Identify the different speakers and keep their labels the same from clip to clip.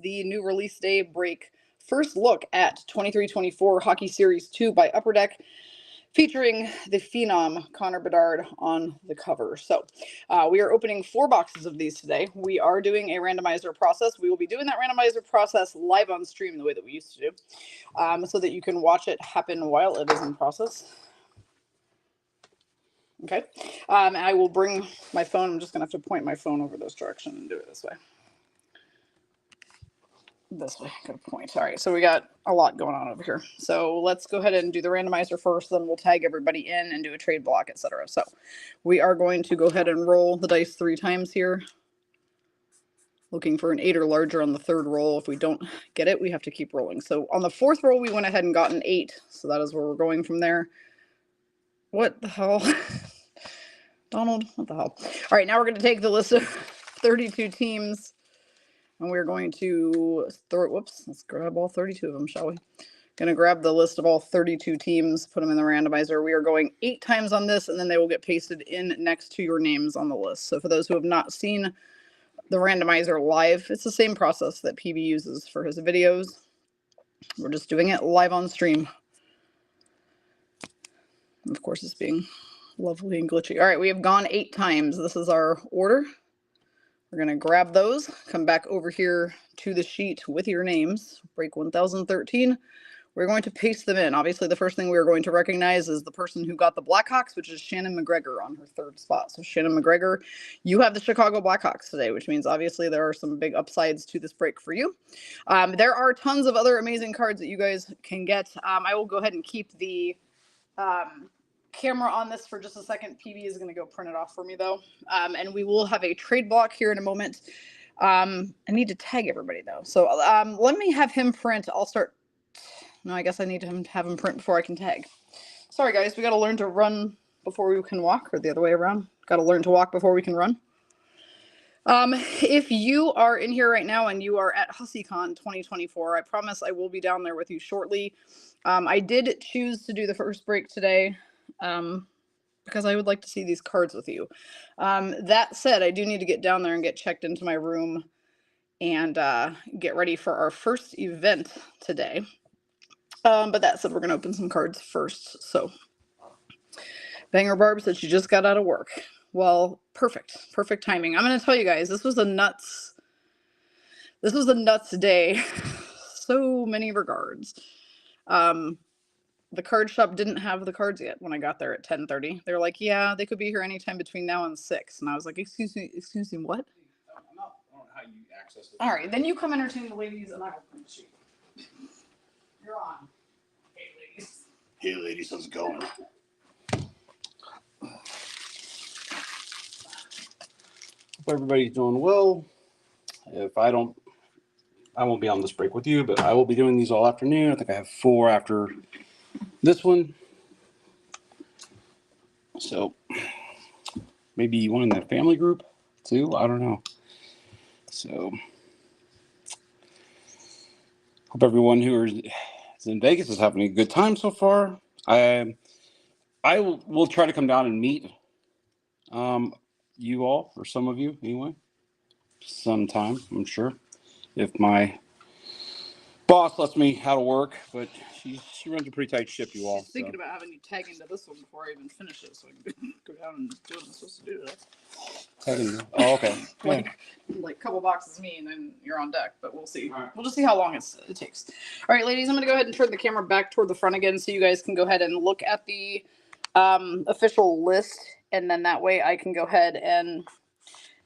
Speaker 1: the new release day break first look at 23-24 Hockey Series 2 by Upper Deck, featuring the phenom Connor Bedard on the cover. So we are opening 4 boxes of these today. We are doing a randomizer process. We will be doing that randomizer process live on stream the way that we used to do, so that you can watch it happen while it is in process. Okay, and I will bring my phone. I'm just going to have to point my phone over this direction and do it this way. This way, good point. All right, so we got a lot going on over here. So let's go ahead and do the randomizer first, then we'll tag everybody in and do a trade block, etc. So we are going to go ahead and roll the dice 3 times here. Looking for an 8 or larger on the 3rd roll. If we don't get it, we have to keep rolling. So on the 4th roll, we went ahead and got an 8. So that is where we're going from there. What the hell? Donald, what the hell? All right, now we're going to take the list of 32 teams. And we're going to throw it. Whoops, let's grab all 32 of them, shall we? Going to grab the list of all 32 teams, put them in the randomizer. We are going 8 times on this, and then they will get pasted in next to your names on the list. So for those who have not seen the randomizer live, it's the same process that PB uses for his videos. We're just doing it live on stream. And of course, it's being lovely and glitchy. All right, we have gone 8 times. This is our order. We're going to grab those, come back over here to the sheet with your names, break 1013. We're going to paste them in. Obviously, the first thing we're going to recognize is the person who got the Blackhawks, which is Shannon McGregor on her 3rd spot. So Shannon McGregor, you have the Chicago Blackhawks today, which means obviously there are some big upsides to this break for you. There are tons of other amazing cards that you guys can get. I will go ahead and keep the camera on this for just a second. PB is going to go print it off for me though. And we will have a trade block here in a moment. I need to tag everybody though. So let me have him print. I'll start. No, I guess I need to have him print before I can tag. Sorry guys, we got to learn to run before we can walk, or the other way around. Got to learn to walk before we can run. If you are in here right now and you are at HussieCon 2024, I promise I will be down there with you shortly. I did choose to do the first break today, because I would like to see these cards with you. That said, I do need to get down there and get checked into my room and get ready for our first event today. But that said, we're going to open some cards first. So Banger Barb said she just got out of work. Well, perfect timing. I'm going to tell you guys, this was a nuts day. So many regards. The card shop didn't have the cards yet when I got there at 10:30. They're like, yeah, they could be here anytime between now and 6. And I was like, excuse me, what?
Speaker 2: I don't know how you access it.
Speaker 1: All right, then you come entertain the ladies and I will print the sheet. You're on. Hey, ladies.
Speaker 2: Hey, ladies, how's it going? Hope everybody's doing well. If I won't be on this break with you, but I will be doing these all afternoon. I think I have 4 after this one. So maybe one in the family group too. I don't know. So hope everyone who is in Vegas is having a good time so far. I will try to come down and meet you all, or some of you anyway, sometime, I'm sure, if my boss lets me how to work, but she runs a pretty tight ship, you all.
Speaker 1: She's thinking about having you tag into this one before I even finish it, so I can go down and do what I'm supposed to do today.
Speaker 2: Oh, okay.
Speaker 1: like a couple boxes of me, and then you're on deck, but we'll see. Right. We'll just see how long it takes. All right, ladies, I'm going to go ahead and turn the camera back toward the front again so you guys can go ahead and look at the official list, and then that way I can go ahead and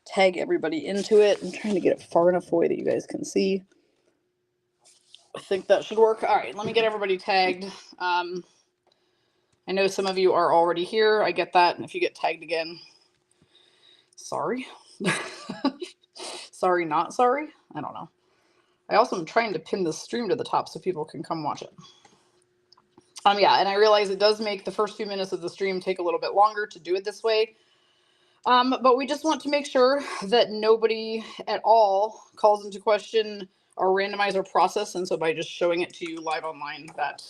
Speaker 1: tag everybody into it. I'm trying to get it far enough away that you guys can see. I think that should work. All right, let me get everybody tagged. I know some of you are already here. I get that. And if you get tagged again, sorry. Sorry, not sorry. I don't know. I also am trying to pin the stream to the top so people can come watch it. Yeah, and I realize it does make the first few minutes of the stream take a little bit longer to do it this way. But we just want to make sure that nobody at all calls into question our randomizer process. And so by just showing it to you live online, that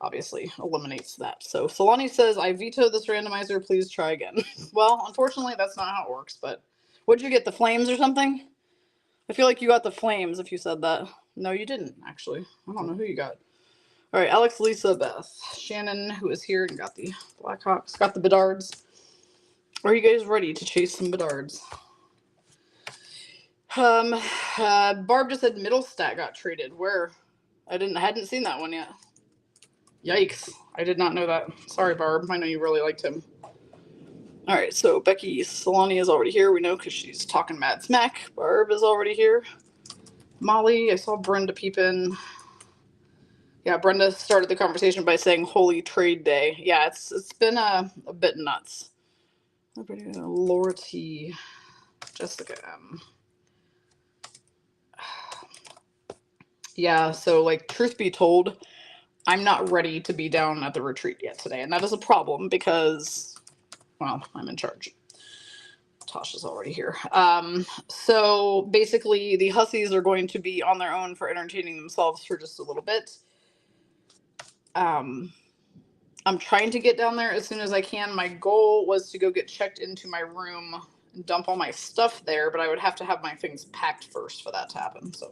Speaker 1: obviously eliminates that. So Solani says, I veto this randomizer. Please try again. Well, unfortunately, that's not how it works. But what'd you get? The flames or something? I feel like you got the Flames if you said that. No, you didn't, actually. I don't know who you got. All right, Alex, Lisa, Beth. Shannon, who is here and got the Blackhawks, got the Bedards. Are you guys ready to chase some Bedards? Barb just said Middlestat got traded. Where? I hadn't seen that one yet. Yikes. I did not know that. Sorry, Barb. I know you really liked him. All right, so Becky Solani is already here. We know because she's talking mad smack. Barb is already here. Molly, I saw Brenda peep in. Yeah, Brenda started the conversation by saying Holy Trade Day. Yeah, it's been a bit nuts. Laura T. Jessica M. Yeah, so like truth be told, I'm not ready to be down at the retreat yet today, and that is a problem because, well, I'm in charge. Tasha's already here. So basically, the hussies are going to be on their own for entertaining themselves for just a little bit. I'm trying to get down there as soon as I can. My goal was to go get checked into my room and dump all my stuff there, but I would have to have my things packed first for that to happen. So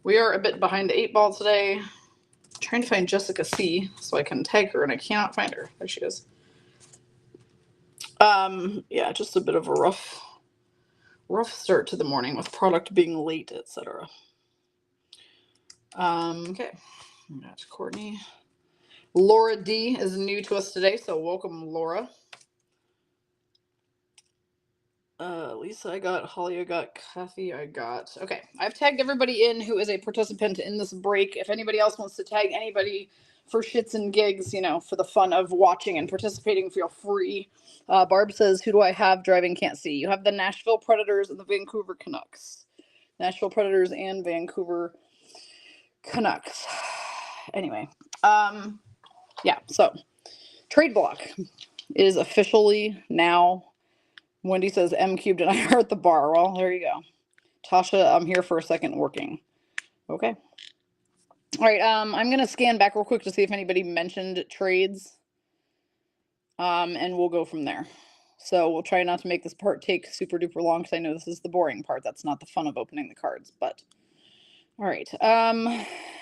Speaker 1: we are a bit behind the 8 ball today. I'm trying to find Jessica C so I can tag her, and I cannot find her. There she is. Yeah, just a bit of a rough start to the morning with product being late, etc. Okay. That's Courtney. Laura D is new to us today, so welcome, Laura. Lisa, I got. Holly, I got. Kathy, I got. Okay, I've tagged everybody in who is a participant in this break. If anybody else wants to tag anybody for shits and gigs, you know, for the fun of watching and participating, feel free. Barb says, who do I have driving? Can't see. You have the Nashville Predators and the Vancouver Canucks. Nashville Predators and Vancouver Canucks. Anyway, yeah, so trade block is officially now. Wendy says M cubed and I are at the bar. Well, there you go. Tasha, I'm here for a second working. Okay. All right, I'm going to scan back real quick to see if anybody mentioned trades. And we'll go from there. So we'll try not to make this part take super duper long because I know this is the boring part. That's not the fun of opening the cards, but all right.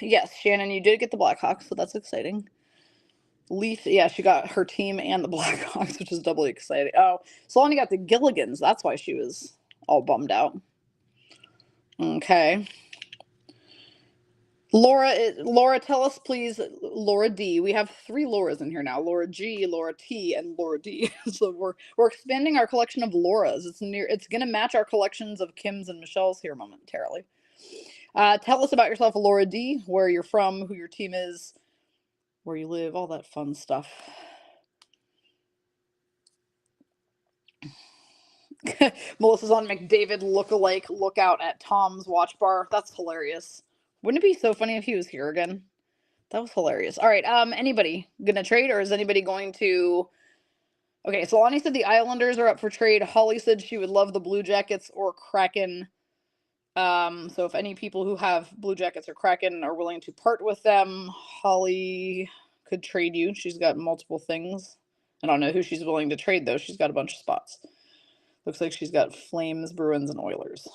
Speaker 1: Yes, Shannon, you did get the Blackhawks, so that's exciting. Leaf, yeah, she got her team and the Blackhawks, which is doubly exciting. Oh, Solani got the Gilligans. That's why she was all bummed out. Okay. Laura, tell us please, Laura D. We have 3 Lauras in here now: Laura G, Laura T, and Laura D. So we're expanding our collection of Lauras. It's gonna match our collections of Kims and Michelle's here momentarily. Tell us about yourself, Laura D. Where you're from, who your team is, where you live, all that fun stuff. Melissa's on McDavid look-alike lookout at Tom's watch bar. That's hilarious. Wouldn't it be so funny if he was here again? That was hilarious. All right, anybody gonna trade, or is anybody going to... Okay, so Lonnie said the Islanders are up for trade. Holly said she would love the Blue Jackets or Kraken. So if any people who have Blue Jackets or Kraken are willing to part with them, Holly could trade you. She's got multiple things. I don't know who she's willing to trade, though. She's got a bunch of spots. Looks like she's got Flames, Bruins, and Oilers.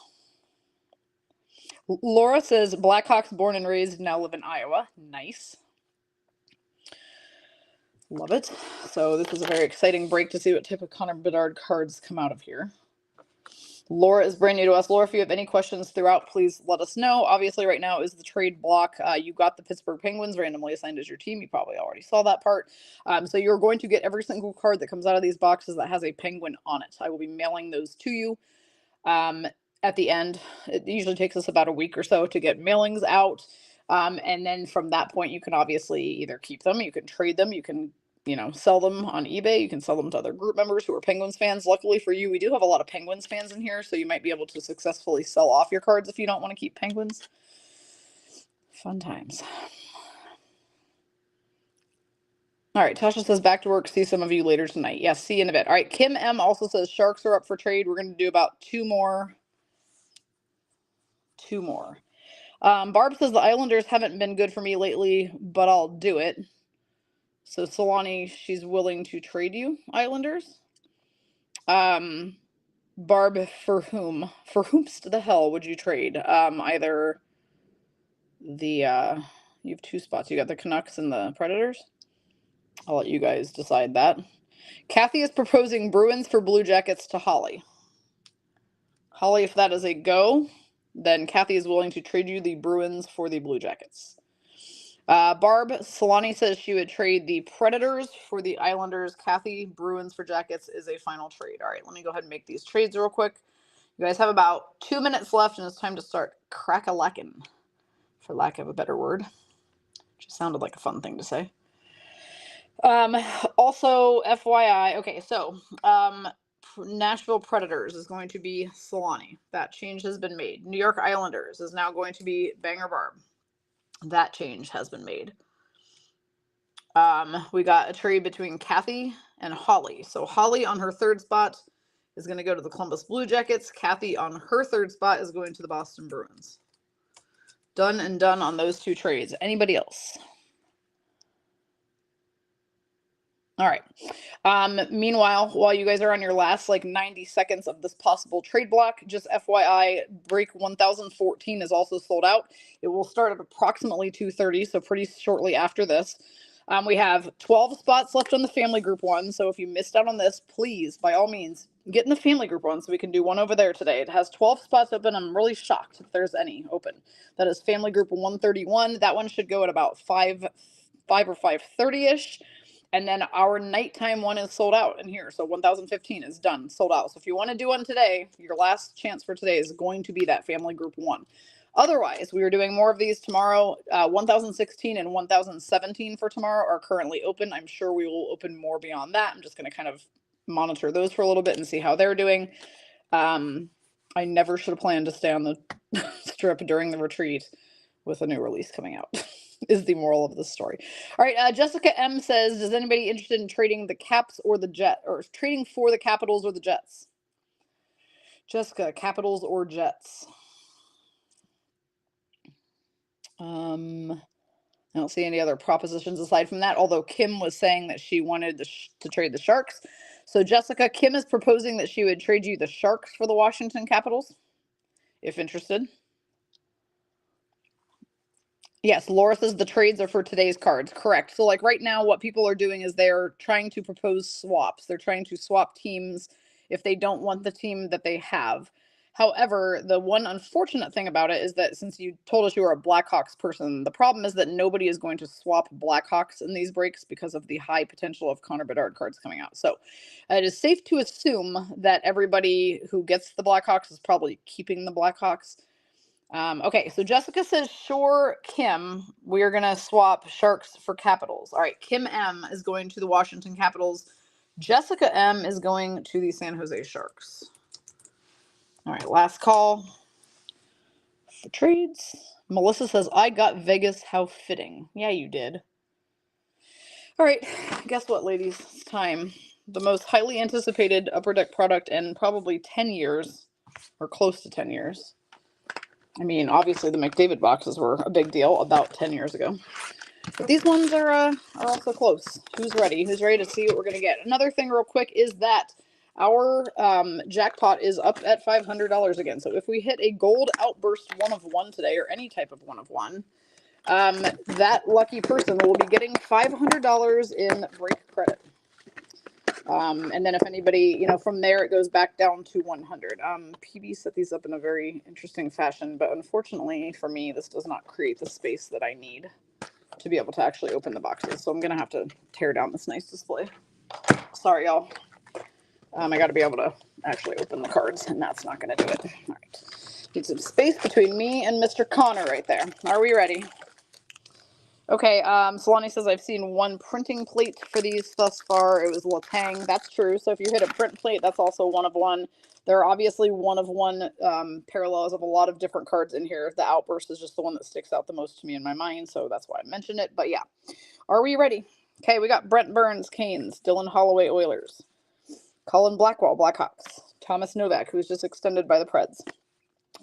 Speaker 1: Laura says Blackhawks born and raised, now live in Iowa. Nice. Love it. So this is a very exciting break to see what type of Connor Bedard cards come out of here. Laura is brand new to us. Laura, if you have any questions throughout, please let us know. Obviously, right now is the trade block. You got the Pittsburgh Penguins randomly assigned as your team. You probably already saw that part. So you're going to get every single card that comes out of these boxes that has a penguin on it. I will be mailing those to you at the end. It usually takes us about a week or so to get mailings out. And then from that point, you can obviously either keep them, you can trade them, you can sell them on eBay. You can sell them to other group members who are Penguins fans. Luckily for you, we do have a lot of Penguins fans in here, so you might be able to successfully sell off your cards if you don't want to keep Penguins. Fun times. All right, Tasha says back to work. See some of you later tonight. Yes, see you in a bit. All right, Kim M also says Sharks are up for trade. We're going to do about 2 more. 2 more. Barb says the Islanders haven't been good for me lately, but I'll do it. So Solani, she's willing to trade you Islanders. Barb, for whom? For whomst the hell would you trade? Either the, you have 2 spots. You got the Canucks and the Predators. I'll let you guys decide that. Kathy is proposing Bruins for Blue Jackets to Holly. Holly, if that is a go, then Kathy is willing to trade you the Bruins for the Blue Jackets. Barb, Solani says she would trade the Predators for the Islanders. Kathy, Bruins for Jackets is a final trade. All right, let me go ahead and make these trades real quick. You guys have about 2 minutes left, and it's time to start crack-a-lackin', for lack of a better word. Which sounded like a fun thing to say. Also, FYI, okay, so Nashville Predators is going to be Solani. That change has been made. New York Islanders is now going to be Banger Barb. That change has been made. We got a trade between Kathy and Holly. So Holly on her 3rd spot is going to go to the Columbus Blue Jackets. Kathy on her 3rd spot is going to the Boston Bruins. Done and done on those 2 trades. Anybody else? All right. Meanwhile, while you guys are on your last 90 seconds of this possible trade block, just FYI, break 1014 is also sold out. It will start at approximately 2:30, so pretty shortly after this. We have 12 spots left on the family group one, so if you missed out on this, please, by all means, get in the family group one so we can do one over there today. It has 12 spots open. I'm really shocked if there's any open. That is family group 131. That one should go at about 5 or 5:30-ish. And then our nighttime one is sold out in here. So 1015 is done, sold out. So if you want to do one today, your last chance for today is going to be that family group one. Otherwise, we are doing more of these tomorrow. 1016 and 1017 for tomorrow are currently open. I'm sure we will open more beyond that. I'm just going to kind of monitor those for a little bit and see how they're doing. I never should have planned to stay on the strip during the retreat with a new release coming out. Is the moral of the story. All right, Jessica M says, "Is anybody interested in trading the Caps or the Jet, or trading for the Capitals or the Jets?" Jessica, Capitals or Jets? I don't see any other propositions aside from that. Although Kim was saying that she wanted to trade the Sharks. So Jessica, Kim is proposing that she would trade you the Sharks for the Washington Capitals, if interested. Yes, Laura says the trades are for today's cards. Correct. So right now, what people are doing is they're trying to propose swaps. They're trying to swap teams if they don't want the team that they have. However, the one unfortunate thing about it is that since you told us you were a Blackhawks person, the problem is that nobody is going to swap Blackhawks in these breaks because of the high potential of Connor Bedard cards coming out. So it is safe to assume that everybody who gets the Blackhawks is probably keeping the Blackhawks. Okay, so Jessica says, sure, Kim, we're going to swap Sharks for Capitals. All right, Kim M is going to the Washington Capitals. Jessica M is going to the San Jose Sharks. All right, last call for trades. Melissa says, I got Vegas. How fitting. Yeah, you did. All right, guess what, ladies? It's time. The most highly anticipated Upper Deck product in probably 10 years, or close to 10 years. I mean, obviously the McDavid boxes were a big deal about 10 years ago. But these ones are also close. Who's ready? Who's ready to see what we're going to get? Another thing real quick is that our jackpot is up at $500 again. So if we hit a gold outburst 1 of 1 today, or any type of 1 of 1, that lucky person will be getting $500 in break credit. And then if anybody, from there it goes back down to 100. PB set these up in a very interesting fashion, but unfortunately for me, this does not create the space that I need to be able to actually open the boxes. So I'm going to have to tear down this nice display. Sorry, y'all. I got to be able to actually open the cards, and that's not going to do it. All right. Need some space between me and Mr. Connor right there. Are we ready? Okay, Solani says, I've seen 1 printing plate for these thus far. It was Latang. That's true. So if you hit a print plate, that's also 1 of 1. There are obviously 1 of 1 parallels of a lot of different cards in here. The Outburst is just the one that sticks out the most to me in my mind, so that's why I mentioned it. But yeah, are we ready? Okay, we got Brent Burns, Canes, Dylan Holloway, Oilers, Colin Blackwell, Blackhawks, Thomas Novak, who's just extended by the Preds,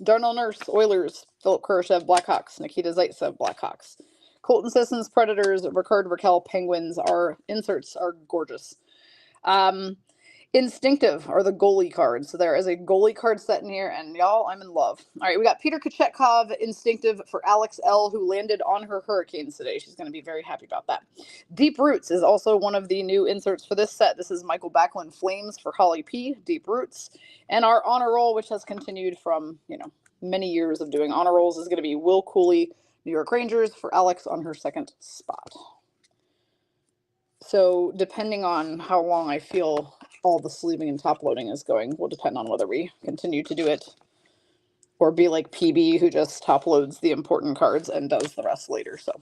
Speaker 1: Darnell Nurse, Oilers, Philip Kurashev, Blackhawks, Nikita Zaitsev, Blackhawks, Colton Sissons, Predators, Ricard Raquel, Penguins. Our inserts are gorgeous. Instinctive are the goalie cards. So there is a goalie card set in here, and y'all, I'm in love. All right, we got Peter Kochetkov, Instinctive for Alex L., who landed on her Hurricanes today. She's going to be very happy about that. Deep Roots is also one of the new inserts for this set. This is Michael Backlund Flames for Holly P., Deep Roots. And our honor roll, which has continued from, many years of doing honor rolls, is going to be Will Cooley, New York Rangers, for Alex on her second spot. So depending on how long I feel all the sleeving and top loading is going will depend on whether we continue to do it or be like PB, who just top loads the important cards and does the rest later. So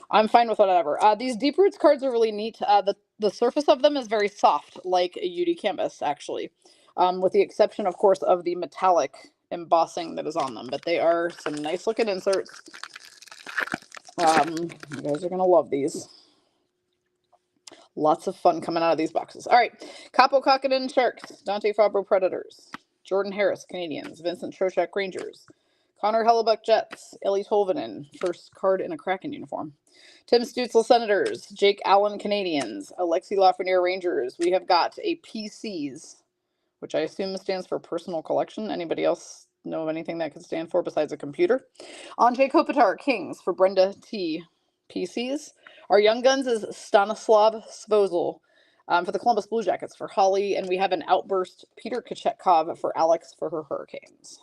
Speaker 1: I'm fine with whatever. These Deep Roots cards are really neat. The surface of them is very soft, like a UD canvas, actually, with the exception, of course, of the metallic embossing that is on them. But they are some nice looking inserts. You guys are going to love these. Lots of fun coming out of these boxes. All right. Capo Kakinen Sharks, Dante Fabro Predators, Jordan Harris Canadians, Vincent Trocheck Rangers, Connor Hellebuck Jets, Ellie Tolvanen, first card in a Kraken uniform, Tim Stutzel Senators, Jake Allen Canadians, Alexi Lafreniere Rangers. We have got a PCs, which I assume stands for personal collection. Anybody else know of anything that could stand for besides a computer? Andrei Kopitar Kings for Brenda T. PCs. Our Young Guns is Stanislav Svozil for the Columbus Blue Jackets for Holly, and we have an Outburst Peter Kochetkov for Alex for her Hurricanes.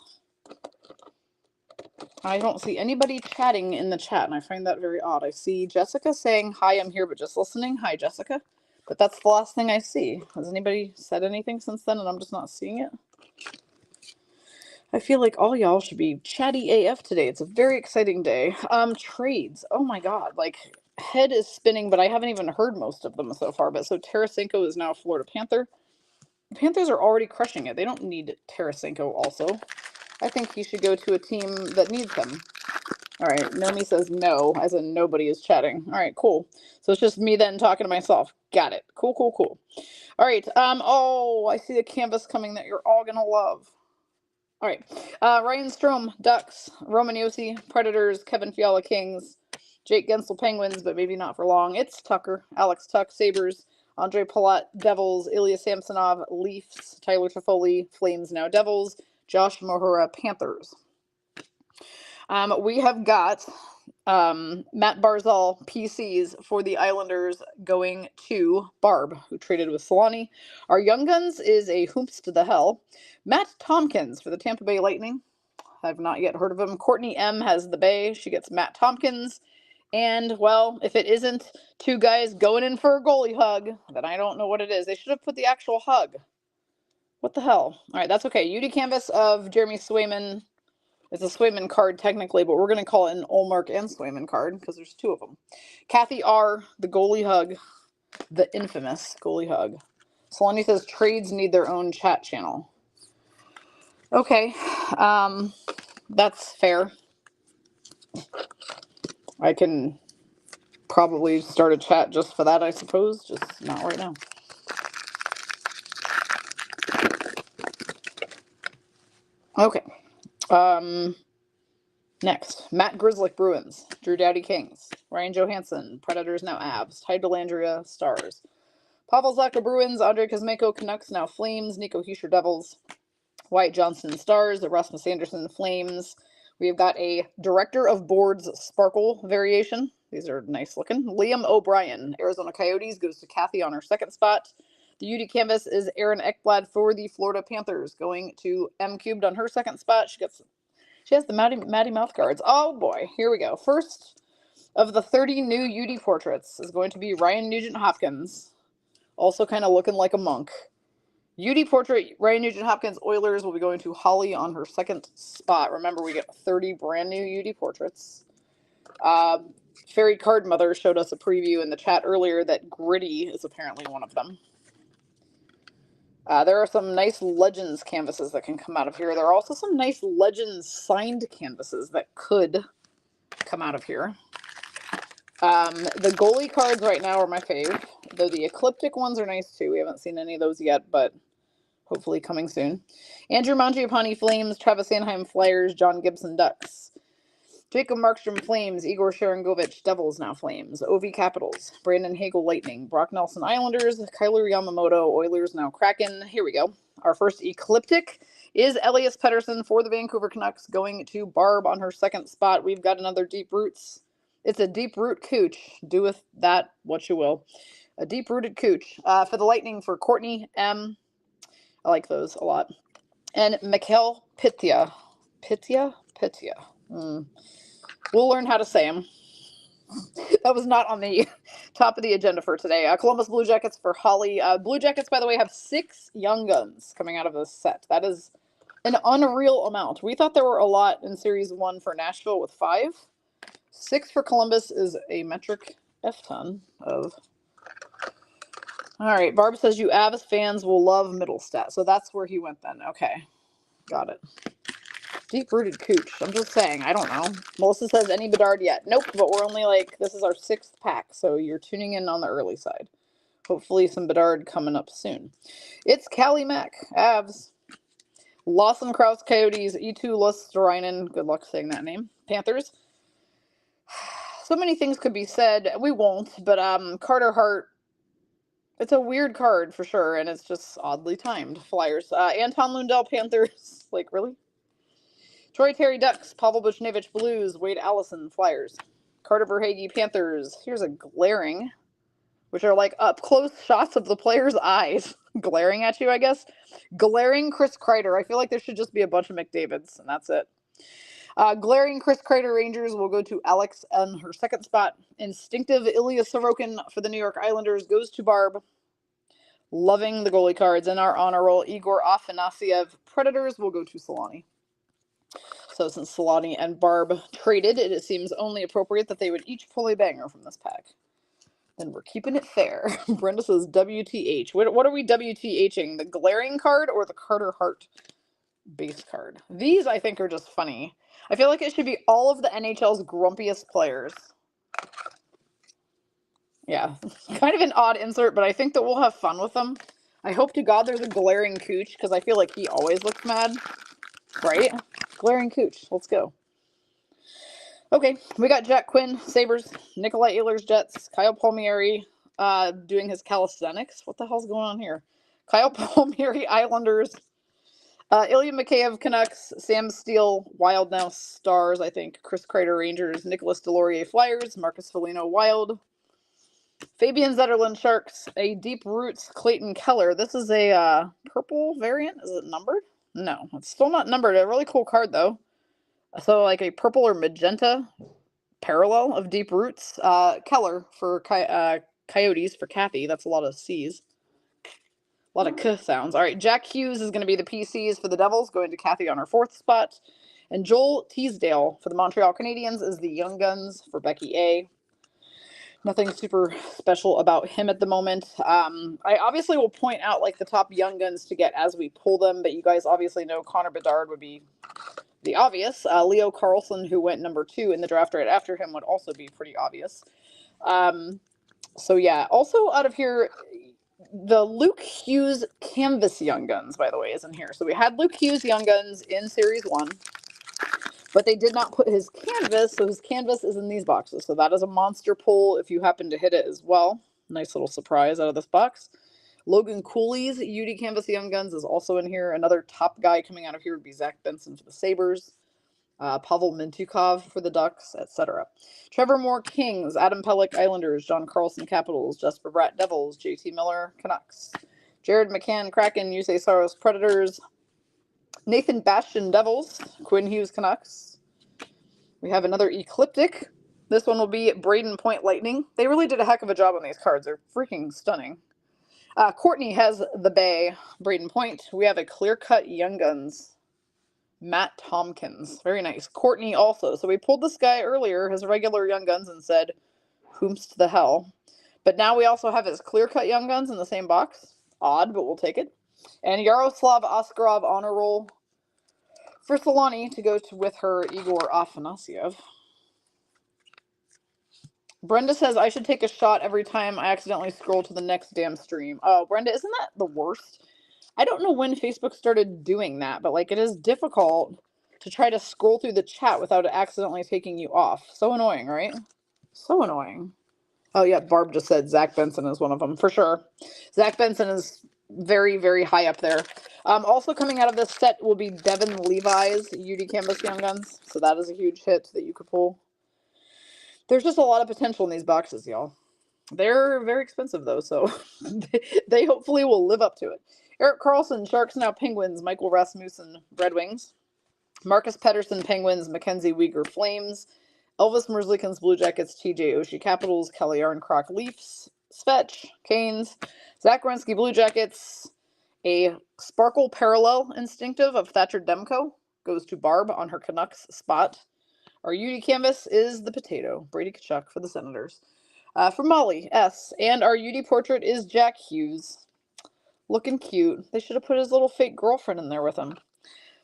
Speaker 1: I don't see anybody chatting in the chat, and I find that very odd. I see Jessica saying, hi, I'm here, but just listening. Hi, Jessica. But that's the last thing I see. Has anybody said anything since then, and I'm just not seeing it? I feel like all y'all should be chatty AF today. It's a very exciting day. Trades. Oh my god. Head is spinning, but I haven't even heard most of them so far. But so Tarasenko is now a Florida Panther. The Panthers are already crushing it. They don't need Tarasenko also. I think he should go to a team that needs him. All right. Nomi says no, as in nobody is chatting. All right, cool. So it's just me then talking to myself. Got it. Cool, cool, cool. All right. Oh, I see a canvas coming that you're all going to love. All right. Ryan Strome, Ducks. Roman Yossi, Predators. Kevin Fiala, Kings. Jake Gensel, Penguins, but maybe not for long. It's Tucker. Alex Tuck, Sabres. Andre Palat, Devils. Ilya Samsonov, Leafs. Tyler Toffoli, Flames, now Devils. Josh Mohura, Panthers. We have got Matt Barzal, PCs for the Islanders, going to Barb, who traded with Solani. Our Young Guns is a Hoops to the Hell. Matt Tompkins for the Tampa Bay Lightning. I've not yet heard of him. Courtney M has the Bay. She gets Matt Tompkins. And, well, if it isn't two guys going in for a goalie hug, then I don't know what it is. They should have put the actual hug. What the hell? All right, that's okay. UD Canvas of Jeremy Swayman. It's a Swayman card technically, but we're going to call it an Olmark and Swayman card because there's two of them. Kathy R., the goalie hug, the infamous goalie hug. Solani says trades need their own chat channel. Okay, that's fair. I can probably start a chat just for that, I suppose, just not right now. Okay. Next, Matt Grizzlick, Bruins. Drew Doughty, Kings. Ryan Johansson, Predators, now Avs. Ty Dellandrea, Stars. Pavel Zacha, Bruins. Andre Kuzmenko, Canucks, now Flames. Nico Hischier, Devils. Wyatt Johnston, Stars. Rasmus Anderson, Flames. We have got a Director of Boards Sparkle variation. These are nice looking. Liam O'Brien, Arizona Coyotes, goes to Kathy on her second spot. The UD Canvas is Aaron Ekblad for the Florida Panthers, going to M Cubed on her second spot. She has the Matty mouth guards. Oh boy, here we go. First of the 30 new UD portraits is going to be Ryan Nugent-Hopkins, also kind of looking like a monk. UD portrait, Ryan Nugent-Hopkins, Oilers, will be going to Holly on her second spot. Remember, we get 30 brand new UD portraits. Fairy Card Mother showed us a preview in the chat earlier that Gritty is apparently one of them. There are some nice Legends canvases that can come out of here. There are also some nice Legends signed canvases that could come out of here. The goalie cards right now are my fave, though the Ecliptic ones are nice too. We haven't seen any of those yet, but hopefully coming soon. Andrew Mangiapane, Flames. Travis Sanheim, Flyers. John Gibson, Ducks. Jacob Markstrom Flames, Igor Sharangovich Devils now Flames, OV Capitals, Brandon Hagel Lightning, Brock Nelson Islanders, Kyler Yamamoto Oilers now Kraken. Here we go. Our first Ecliptic is Elias Pettersson for the Vancouver Canucks going to Barb on her second spot. We've got another Deep Roots. It's a Deep Root Cooch. Do with that what you will. A deep-rooted cooch. For the Lightning for Courtney M. I like those a lot. And Mikhail Pitya. Pitya? We'll learn how to say them. That was not on the top of the agenda for today. Columbus Blue Jackets for Holly. Blue Jackets, by the way, have 6 Young Guns coming out of this set. That is an unreal amount. We thought there were a lot in Series 1 for Nashville with 5. 6 for Columbus is a metric F-ton of... All right, Barb says you Avs fans will love Middlestat. So that's where he went then. Okay, got it. Deep-rooted cooch. I'm just saying, I don't know. Melissa says any Bedard yet. Nope, but we're only this is our 6th pack, so you're tuning in on the early side. Hopefully some Bedard coming up soon. It's Callie Mack, Avs. Lawson Krause, Coyotes. E2 Lusterinen. Good luck saying that name. Panthers. So many things could be said. We won't, but Carter Hart. It's a weird card for sure, and it's just oddly timed. Flyers. Anton Lundell, Panthers. Really? Troy Terry, Ducks. Pavel Buchnevich, Blues. Wade Allison, Flyers. Carter Verhaeghe, Panthers. Here's a glaring, which are up-close shots of the player's eyes. Glaring at you, I guess. Glaring Chris Kreider. I feel like there should just be a bunch of McDavids, and that's it. Glaring Chris Kreider Rangers will go to Alex on her second spot. Instinctive Ilya Sorokin for the New York Islanders goes to Barb. Loving the goalie cards in our honor roll. Igor Afanasyev Predators will go to Solani. So since Solani and Barb traded, it seems only appropriate that they would each pull a banger from this pack. Then we're keeping it fair. Brenda says WTH. What are we WTHing? The glaring card or the Carter Hart base card? These I think are just funny. I feel like it should be all of the NHL's grumpiest players. Yeah, kind of an odd insert, but I think that we'll have fun with them. I hope to God there's a glaring Cooch, because I feel like he always looks mad. Right? Glaring Cooch. Let's go. Okay, we got Jack Quinn, Sabres, Nikolai Ehlers, Jets, Kyle Palmieri doing his calisthenics. What the hell's going on here? Kyle Palmieri, Islanders, Ilya Mikheyev, Canucks, Sam Steele, Wild now Stars, I think, Chris Kreider, Rangers, Nicholas Delorier, Flyers, Marcus Foligno, Wild, Fabian Zetterlund, Sharks, a Deep Roots, Clayton Keller. This is a purple variant. Is it numbered? No, it's still not numbered. A really cool card, though. So, a purple or magenta parallel of Deep Roots. Keller for Coyotes for Kathy. That's a lot of C's. A lot of K sounds. All right, Jack Hughes is going to be the PCs for the Devils, going to Kathy on her 4th spot. And Joel Teasdale for the Montreal Canadiens is the Young Guns for Becky A. Nothing super special about him at the moment. I obviously will point out the top Young Guns to get as we pull them, but you guys obviously know Connor Bedard would be the obvious. Leo Carlson, who went number 2 in the draft right after him, would also be pretty obvious. So yeah, also out of here, the Luke Hughes Canvas Young Guns, by the way, is in here. So we had Luke Hughes Young Guns in Series 1, but they did not put his canvas, so his canvas is in these boxes. So that is a monster pull if you happen to hit it as well. Nice little surprise out of this box. Logan Cooley's UD Canvas Young Guns is also in here. Another top guy coming out of here would be Zach Benson for the Sabres. Pavel Mintyukov for the Ducks, etc. Trevor Moore Kings, Adam Pellick Islanders, John Carlson Capitals, Jesper Bratt Devils, JT Miller Canucks, Jared McCann Kraken, Yusei Saros Predators, Nathan Bastian Devils, Quinn Hughes Canucks. We have another Ecliptic. This one will be Braden Point Lightning. They really did a heck of a job on these cards. They're freaking stunning. Courtney has the Bay, Braden Point. We have a clear-cut Young Guns, Matt Tompkins. Very nice. Courtney also. So we pulled this guy earlier, his regular Young Guns, and said, whomst the hell. But now we also have his clear-cut Young Guns in the same box. Odd, but we'll take it. And Yaroslav Oskarov honor roll for Solani to go with her Igor Afanasyev. Brenda says, I should take a shot every time I accidentally scroll to the next damn stream. Oh, Brenda, isn't that the worst? I don't know when Facebook started doing that, but it is difficult to try to scroll through the chat without it accidentally taking you off. So annoying, right? So annoying. Oh, yeah, Barb just said Zach Benson is one of them, for sure. Zach Benson is very, very high up there. Also coming out of this set will be Devin Levi's UD Canvas Young Guns. So that is a huge hit that you could pull. There's just a lot of potential in these boxes, y'all. They're very expensive, though, so they hopefully will live up to it. Eric Carlson, Sharks Now Penguins. Michael Rasmussen, Red Wings. Marcus Pettersson, Penguins. Mackenzie Weegar, Flames. Elvis Merzlikins, Blue Jackets. TJ Oshie, Capitals. Kelly Yarncroc, Leafs. Svetch, Canes. Zach Werenski, Blue Jackets. A Sparkle Parallel Instinctive of Thatcher Demko goes to Barb on her Canucks spot. Our UD Canvas is the Potato. Brady Tkachuk for the Senators. From Molly S. And our UD portrait is Jack Hughes. Looking cute. They should have put his little fake girlfriend in there with him.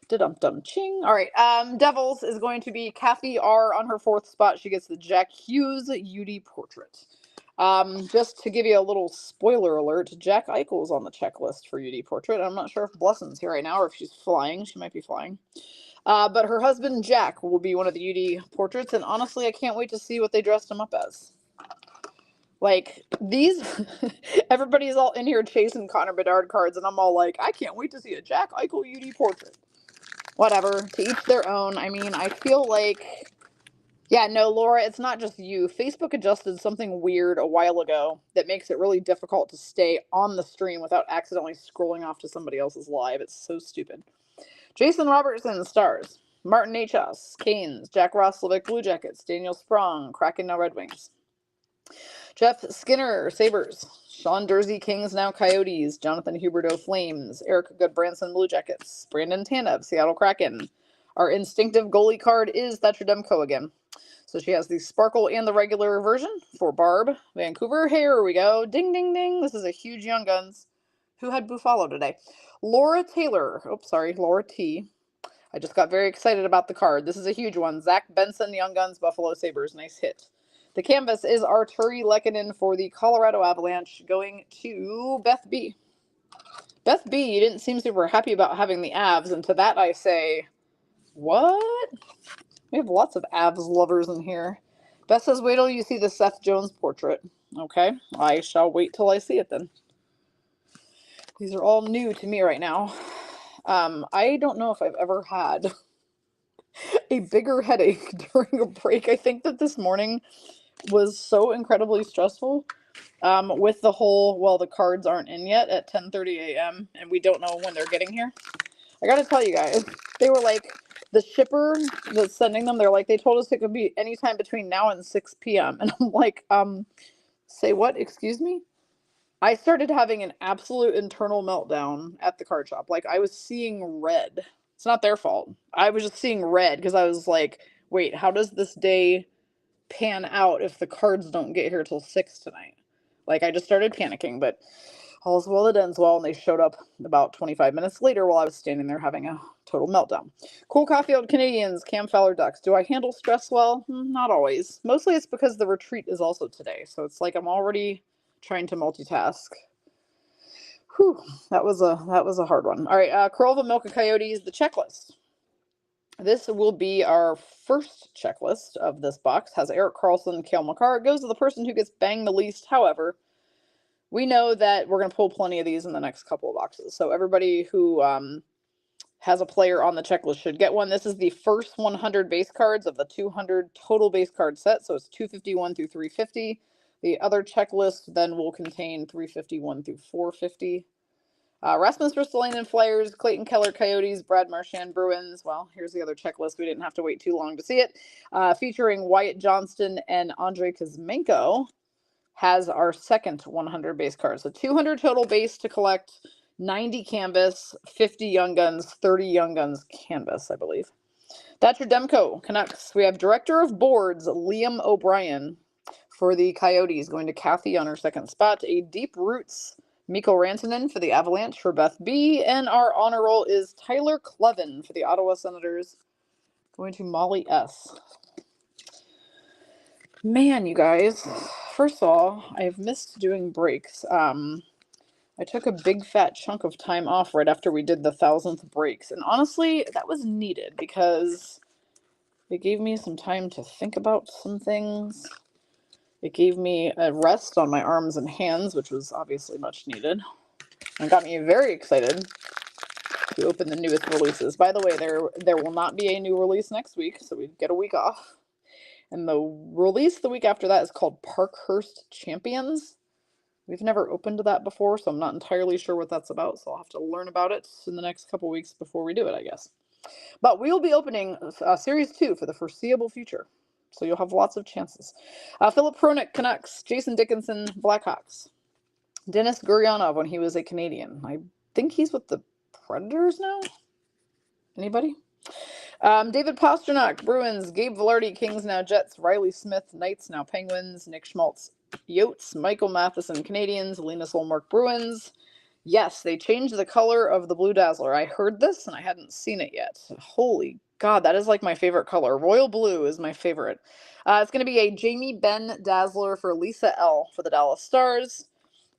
Speaker 1: Da-dum-dum-ching. All right. Devils is going to be Kathy R. on her 4th spot. She gets the Jack Hughes UD portrait. Just to give you a little spoiler alert, Jack Eichel's on the checklist for UD portrait. I'm not sure if Blessing's here right now or if she's flying. She might be flying. But her husband, Jack, will be one of the UD portraits. And honestly, I can't wait to see what they dressed him up as. Like, these, everybody's all in here chasing Connor Bedard cards, and I'm all like, I can't wait to see a Jack Eichel UD portrait. Whatever, to each their own. I mean, I feel like, yeah, no, Laura, it's not just you. Facebook adjusted something weird a while ago that makes it really difficult to stay on the stream without accidentally scrolling off to somebody else's live. It's so stupid. Jason Robertson, Stars. Martin Nachos, Canes. Jack Roslovic, Blue Jackets. Daniel Sprong, Kraken, now Red Wings. Jeff Skinner, Sabres. Sean Dursey, Kings, now Coyotes. Jonathan Huberdeau, Flames. Eric Goodbranson, Blue Jackets. Brandon Tanev, Seattle Kraken. Our instinctive goalie card is Thatcher Demko again. So she has the Sparkle and the regular version for Barb. Vancouver, here we go. Ding, ding, ding. This is a huge Young Guns. Who had Buffalo today? Laura Taylor. Oops, sorry, Laura T. I just got very excited about the card. This is a huge one. Zach Benson, Young Guns, Buffalo Sabres. Nice hit. The canvas is Arturi Lehkonen for the Colorado Avalanche, going to Beth B. Beth B, you didn't seem super happy about having the Avs, and to that I say, what? We have lots of Avs lovers in here. Beth says, wait till you see the Seth Jones portrait. Okay, I shall wait till I see it then. These are all new to me right now. I don't know if I've ever had a bigger headache during a break. I think that this morning was so incredibly stressful with the whole, well, the cards aren't in yet at 10:30 a.m. and we don't know when they're getting here. I gotta tell you guys, they were like, the shipper that's sending them, they're like, they told us it could be anytime between now and 6 p.m. And I'm like, say what? Excuse me? I started having an absolute internal meltdown at the card shop. Like, I was seeing red. It's not their fault. I was just seeing red because I was like, wait, how does this day pan out if the cards don't get here till 6 tonight? Like, I just started panicking, but all's well that ends well, and they showed up about 25 minutes later while I was standing there having a total meltdown. Cool Caulfield Canadians, Cam Fowler Ducks. Do I handle stress well? Not always. Mostly it's because the retreat is also today, so it's like I'm already trying to multitask. Whew, that was a hard one. All right, Corolva Milka Coyotes, the checklist. This will be our first checklist of this box. Has Eric Carlson, Cale Makar. It goes to the person who gets banged the least. However, we know that we're going to pull plenty of these in the next couple of boxes. So everybody who has a player on the checklist should get one. This is the first 100 base cards of the 200 total base card set. So it's 251 through 350. The other checklist then will contain 351 through 450. Rasmus Ristolainen Flyers, Clayton Keller Coyotes, Brad Marchand Bruins. Well, here's the other checklist. We didn't have to wait too long to see it. Featuring Wyatt Johnston and Andrei Kuzmenko, has our second 100 base cards. So 200 total base to collect, 90 canvas, 50 Young Guns, 30 Young Guns canvas, I believe. Thatcher Demko, Canucks. We have Director of Boards, Liam O'Brien for the Coyotes, going to Kathy on her second spot. A Deep Roots, Mikko Rantanen for the Avalanche for Beth B. And our honor roll is Tyler Clevin for the Ottawa Senators, going to Molly S. Man, you guys, first of all, I've missed doing breaks. I took a big fat chunk of time off right after we did the 1000th breaks. And honestly, that was needed because it gave me some time to think about some things. It gave me a rest on my arms and hands, which was obviously much needed. And got me very excited to open the newest releases. By the way, there will not be a new release next week, so we get a week off. And the release the week after that is called Parkhurst Champions. We've never opened that before, so I'm not entirely sure what that's about, so I'll have to learn about it in the next couple weeks before we do it, I guess. But we will be opening Series 2 for the foreseeable future, so you'll have lots of chances. Philip Hronik, Canucks. Jason Dickinson, Blackhawks. Dennis Gurianov when he was a Canadian. I think he's with the Predators now? Anybody? David Pasternak, Bruins. Gabe Velarde, Kings, now Jets. Riley Smith, Knights, now Penguins. Nick Schmaltz, Yotes. Michael Matheson, Canadians. Linus Olmark, Bruins. Yes, they changed the color of the Blue Dazzler. I heard this and I hadn't seen it yet. Holy God, that is like my favorite color. Royal Blue is my favorite. It's going to be a Jamie Benn Dazzler for Lisa L. for the Dallas Stars.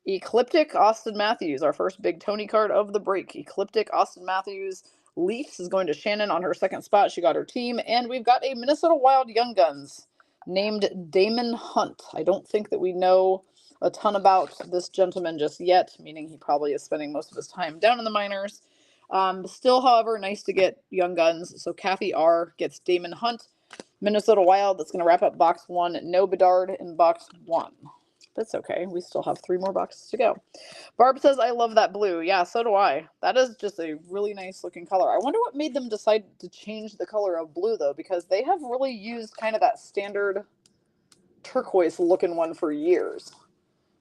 Speaker 1: Ecliptic Austin Matthews, our first big Tony card of the break. Ecliptic Austin Matthews. Leafs is going to Shannon on her second spot. She got her team. And we've got a Minnesota Wild Young Guns named Damon Hunt. I don't think that we know a ton about this gentleman just yet, meaning he probably is spending most of his time down in the minors. Still, however, nice to get Young Guns. So Kathy R. gets Damon Hunt. Minnesota Wild, that's going to wrap up box 1. No Bedard in box 1. That's okay. We still have 3 more boxes to go. Barb says, I love that blue. Yeah, so do I. That is just a really nice looking color. I wonder what made them decide to change the color of blue, though, because they have really used kind of that standard turquoise looking one for years.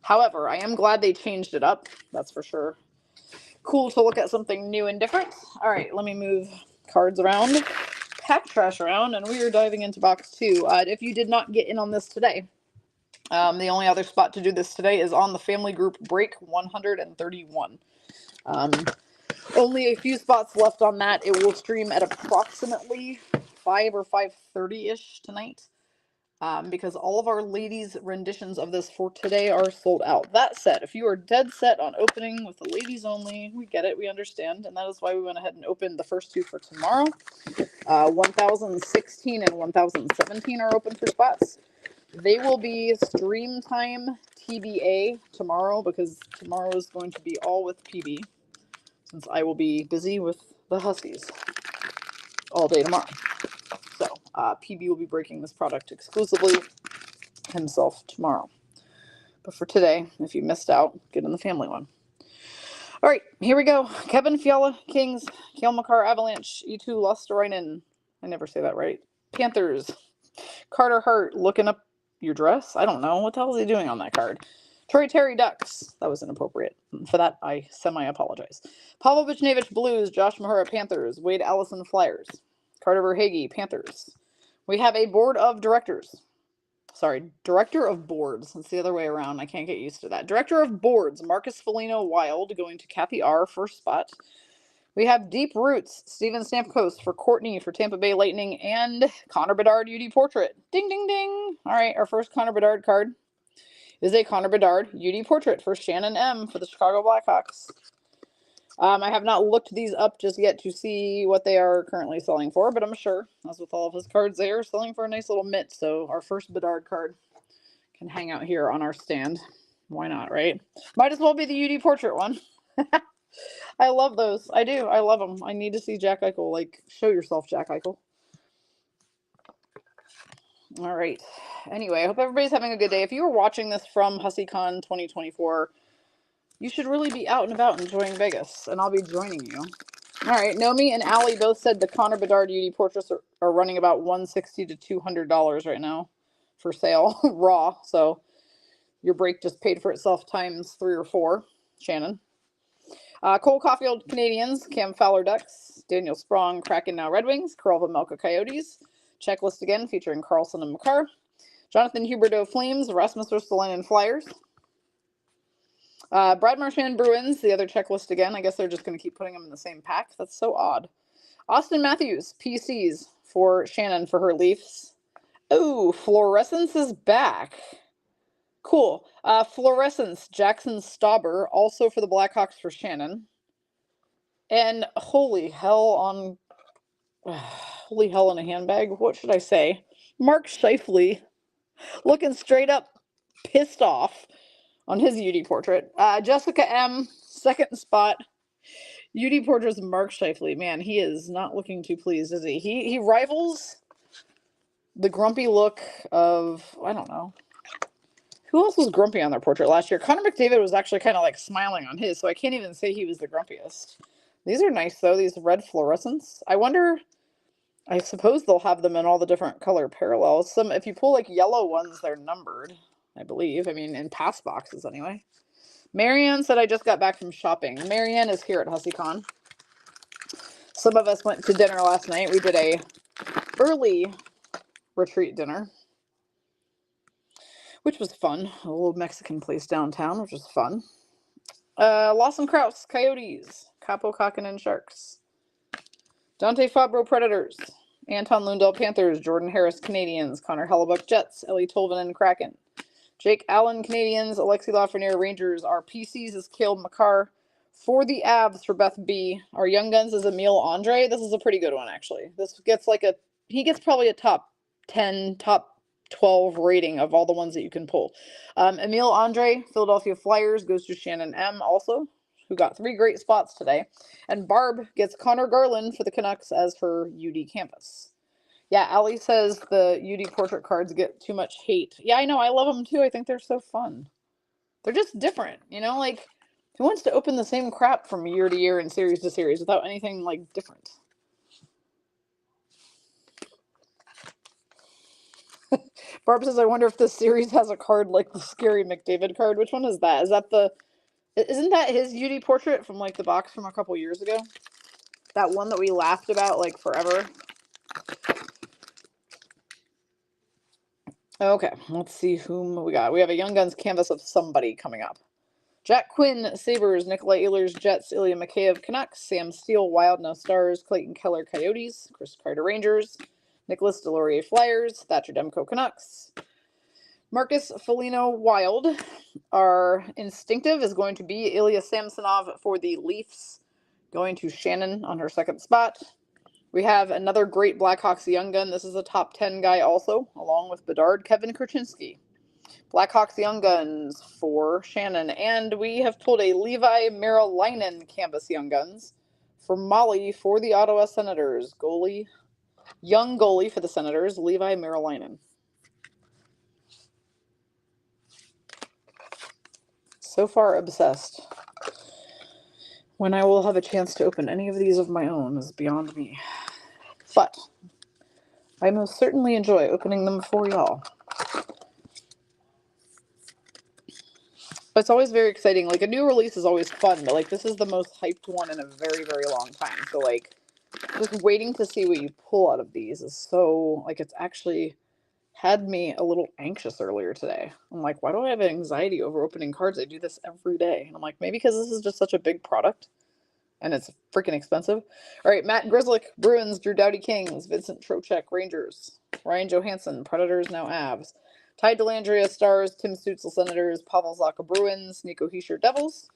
Speaker 1: However, I am glad they changed it up. That's for sure. Cool to look at something new and different. All right, let me move cards around, pack trash around, and we are diving into box 2. If you did not get in on this today, the only other spot to do this today is on the family group break 131. Only a few spots left on that. It will stream at approximately 5 or 5:30-ish tonight. Because all of our ladies' renditions of this for today are sold out. That said, if you are dead set on opening with the ladies only, we get it, we understand, and that is why we went ahead and opened the first 2 for tomorrow. 1016 and 1017 are open for spots. They will be stream time TBA tomorrow because tomorrow is going to be all with PB since I will be busy with the Huskies all day tomorrow. So PB will be breaking this product exclusively himself tomorrow. But for today, if you missed out, get in the family one. All right, here we go. Kevin Fiala, Kings. Kale McCarr, Avalanche. E2 Lusterainen. I never say that right. Panthers. Carter Hart, looking up your dress? I don't know. What the hell is he doing on that card? Troy Terry, Ducks. That was inappropriate. For that, I semi-apologize. Pavel Buchnevich, Blues. Josh Mahura, Panthers. Wade Allison, Flyers. Carter Verhaeghe, Panthers. We have a board of directors. Sorry, director of boards. It's the other way around. I can't get used to that. Director of boards, Marcus Foligno, Wild, going to Kathy R., first spot. We have Deep Roots, Steven Stamkos for Courtney for Tampa Bay Lightning, and Connor Bedard UD Portrait. Ding, ding, ding. All right, our first Connor Bedard card is a Connor Bedard UD Portrait for Shannon M. for the Chicago Blackhawks. I have not looked these up just yet to see what they are currently selling for, but I'm sure, as with all of his cards, they are selling for a nice little mitt. So our first Bedard card can hang out here on our stand. Why not, right? Might as well be the UD Portrait one. I love those. I do. I love them. I need to see Jack Eichel. Like, show yourself, Jack Eichel. All right. Anyway, I hope everybody's having a good day. If you were watching this from HussieCon 2024, you should really be out and about enjoying Vegas, and I'll be joining you. All right. Nomi and Allie both said the Connor Bedard UD portraits are running about $160 to $200 right now for sale, raw. So your break just paid for itself times 3 or 4, Shannon. Cole Caulfield, Canadians. Cam Fowler, Ducks. Daniel Sprong, Kraken, now Red Wings. Karolva Melka, Coyotes. Checklist again featuring Carlson and McCarr. Jonathan Huberdeau, Flames. Rasmus Ristolainen, Flyers. Brad Marchand, Bruins. The other checklist again. I guess they're just going to keep putting them in the same pack. That's so odd. Austin Matthews, PCs for Shannon for her Leafs. Oh, Fluorescence is back. Cool. Fluorescence, Jackson Stauber, also for the Blackhawks for Shannon. And holy hell on... holy hell in a handbag. What should I say? Mark Scheifele, looking straight up pissed off on his UD portrait. Jessica M, second spot. UD portrait's Mark Scheifele. Man, he is not looking too pleased, is he? He rivals the grumpy look of, I don't know. Who else was grumpy on their portrait last year? Connor McDavid was actually kind of like smiling on his, so I can't even say he was the grumpiest. These are nice, though, these red fluorescents. I wonder, I suppose they'll have them in all the different color parallels. Some, if you pull like yellow ones, they're numbered, I believe. I mean, in pass boxes anyway. Marianne said I just got back from shopping. Marianne is here at HussyCon. Some of us went to dinner last night. We did a early retreat dinner, which was fun. A little Mexican place downtown, which was fun. Lawson Krause, Coyotes. Capo Kakinen, Sharks. Dante Fabro, Predators. Anton Lundell, Panthers. Jordan Harris, Canadians. Connor Hellebuck, Jets. Ellie Tolvanen, Kraken. Jake Allen, Canadians. Alexi Lafreniere, Rangers. Our PCs is Cale Makar. For the Avs, for Beth B. Our Young Guns is Emile Andre. This is a pretty good one, actually. This gets like a... He gets probably a top 10, top 12 rating of all the ones that you can pull. Emile Andre, Philadelphia Flyers, goes to Shannon M. also, who got 3 great spots today. And Barb gets Connor Garland for the Canucks as her UD campus. Yeah, Allie says the UD portrait cards get too much hate. Yeah, I know. I love them too. I think they're so fun. They're just different, you know? Like, who wants to open the same crap from year to year and series to series without anything, like, different? Barb says, I wonder if this series has a card like the scary McDavid card. Which one is that? Is that the... Isn't that his UD portrait from, like, the box from a couple years ago? That one that we laughed about, like, forever? Okay, let's see whom we got. We have a Young Guns canvas of somebody coming up. Jack Quinn, Sabres. Nikolai Ehlers, Jets. Ilya Mikheyev, Canucks. Sam Steele, Wild, now Stars. Clayton Keller, Coyotes. Chris Kreider, Rangers. Nicholas Delorier, Flyers. Thatcher Demko, Canucks. Marcus Foligno, Wild. Our instinctive is going to be Ilya Samsonov for the Leafs, going to Shannon on her second spot. We have another great Blackhawks Young Gun. This is a top 10 guy also, along with Bedard, Kevin Kurchinski. Blackhawks Young Guns for Shannon. And we have pulled a Levi Merilainen Canvas Young Guns for Molly for the Ottawa Senators. Goalie, young goalie for the Senators, Levi Merilainen. So far, obsessed. When I will have a chance to open any of these of my own is beyond me. But I most certainly enjoy opening them for y'all. It's always very exciting. Like, a new release is always fun, but, like, this is the most hyped one in a very, very long time. So, like, just waiting to see what you pull out of these is so, like, it's actually had me a little anxious earlier today. I'm like, why do I have anxiety over opening cards? I do this every day. And I'm like, maybe because this is just such a big product and it's freaking expensive. All right, Matt Grzelcyk, Bruins. Drew Doughty, Kings. Vincent Trocheck, Rangers. Ryan Johansson, Predators, now Avs. Ty Dellandrea, Stars. Tim Stützle, Senators. Pavel Zacha, Bruins. Nico Hischier, Devils.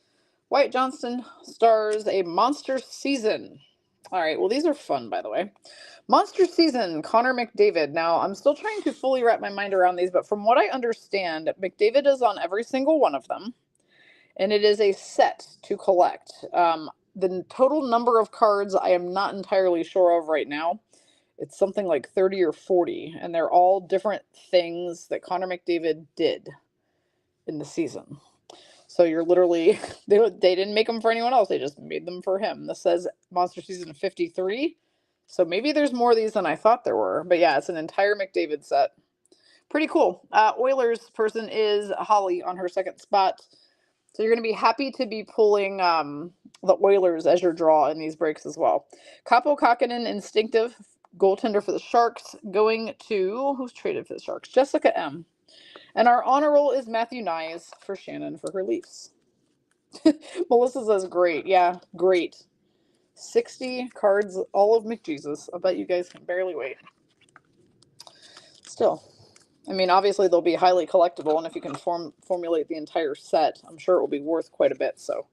Speaker 1: Wyatt Johnston, Stars. A Monster Season. All right, well, these are fun, by the way. Monster Season, Connor McDavid. Now, I'm still trying to fully wrap my mind around these, but from what I understand, McDavid is on every single one of them, and it is a set to collect. The total number of cards I am not entirely sure of right now. It's something like 30 or 40, and they're all different things that Connor McDavid did in the season. So you're literally, they didn't make them for anyone else. They just made them for him. This says Monster Season 53. So maybe there's more of these than I thought there were. But yeah, it's an entire McDavid set. Pretty cool. Oilers person is Holly on her second spot. So you're going to be happy to be pulling the Oilers as your draw in these breaks as well. Capo Kakinen, Instinctive, goaltender for the Sharks, going to, who's traded for the Sharks? Jessica M. And our honor roll is Matthew Nyes for Shannon for her Leafs. Melissa says, great. Yeah, great. 60 cards, all of McJesus. I bet you guys can barely wait. Still, I mean, obviously they'll be highly collectible, and if you can formulate the entire set, I'm sure it will be worth quite a bit. So,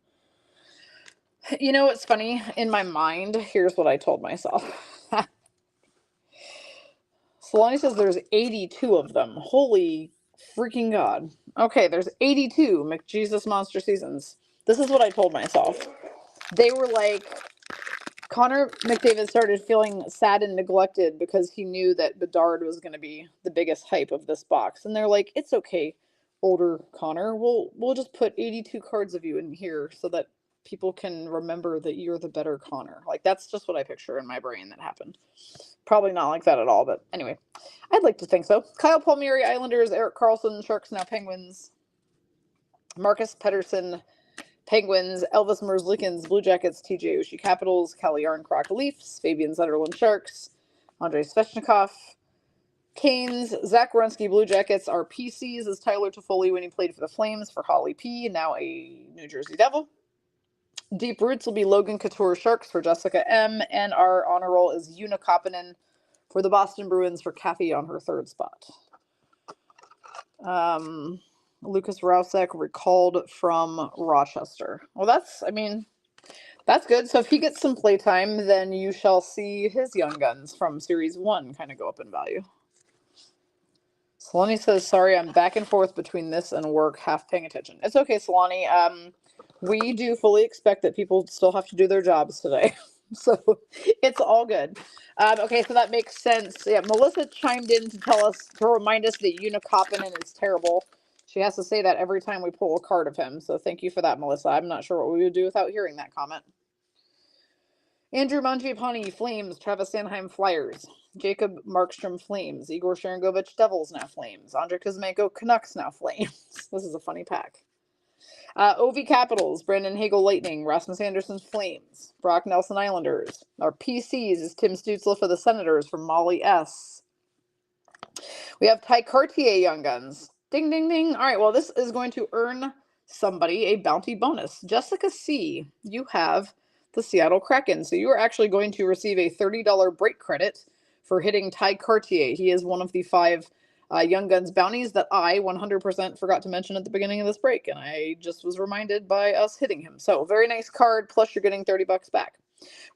Speaker 1: you know what's funny? In my mind, here's what I told myself. Solani says there's 82 of them. Holy freaking God. Okay, there's 82 McJesus Monster Seasons. This is what I told myself. They were like, Connor McDavid started feeling sad and neglected because he knew that Bedard was going to be the biggest hype of this box. And they're like, it's okay, older Connor. We'll just put 82 cards of you in here so that people can remember that you're the better Connor. Like, that's just what I picture in my brain that happened. Probably not like that at all, but anyway, I'd like to think so. Kyle Palmieri, Islanders. Erik Karlsson, Sharks, now Penguins. Marcus Pettersson, Penguins. Elvis Merzlikins, Blue Jackets. TJ Oshie, Capitals. Kalle Yarncroc, Leafs. Fabian Zetterlund, Sharks. Andrei Svechnikov, Canes. Zach Werenski, Blue Jackets. Our PCs is Tyler Toffoli when he played for the Flames for Holly P, now a New Jersey Devil. Deep Roots will be Logan Couture, Sharks for Jessica M, and our honor roll is Una Koppinen for the Boston Bruins for Kathy on her third spot. Lucas Rousek recalled from Rochester. Well, that's good. So if he gets some playtime, then you shall see his young guns from Series 1 kind of go up in value. Solani says, sorry, I'm back and forth between this and work, half paying attention. It's okay, Solani. We do fully expect that people still have to do their jobs today. So it's all good. Okay, so that makes sense. Yeah, Melissa chimed in to remind us that Una Koppinen is terrible. She has to say that every time we pull a card of him. So thank you for that, Melissa. I'm not sure what we would do without hearing that comment. Andrew Mangiapane, Flames. Travis Sanheim, Flyers. Jacob Markstrom, Flames. Igor Sharangovich, Devils, now Flames. Andrei Kuzmenko, Canucks, now Flames. This is a funny pack. OV Capitals, Brandon Hagel, Lightning. Rasmus Anderson, Flames. Brock Nelson, Islanders. Our PCs is Tim Stützle for the Senators from Molly S. We have Ty Cartier, Young Guns. Ding, ding, ding. All right, well, this is going to earn somebody a bounty bonus. Jessica C., you have the Seattle Kraken. So you are actually going to receive a $30 break credit for hitting Ty Cartier. He is one of the 5 Young Guns bounties that I 100% forgot to mention at the beginning of this break, and I just was reminded by us hitting him. So very nice card, plus you're getting $30 back.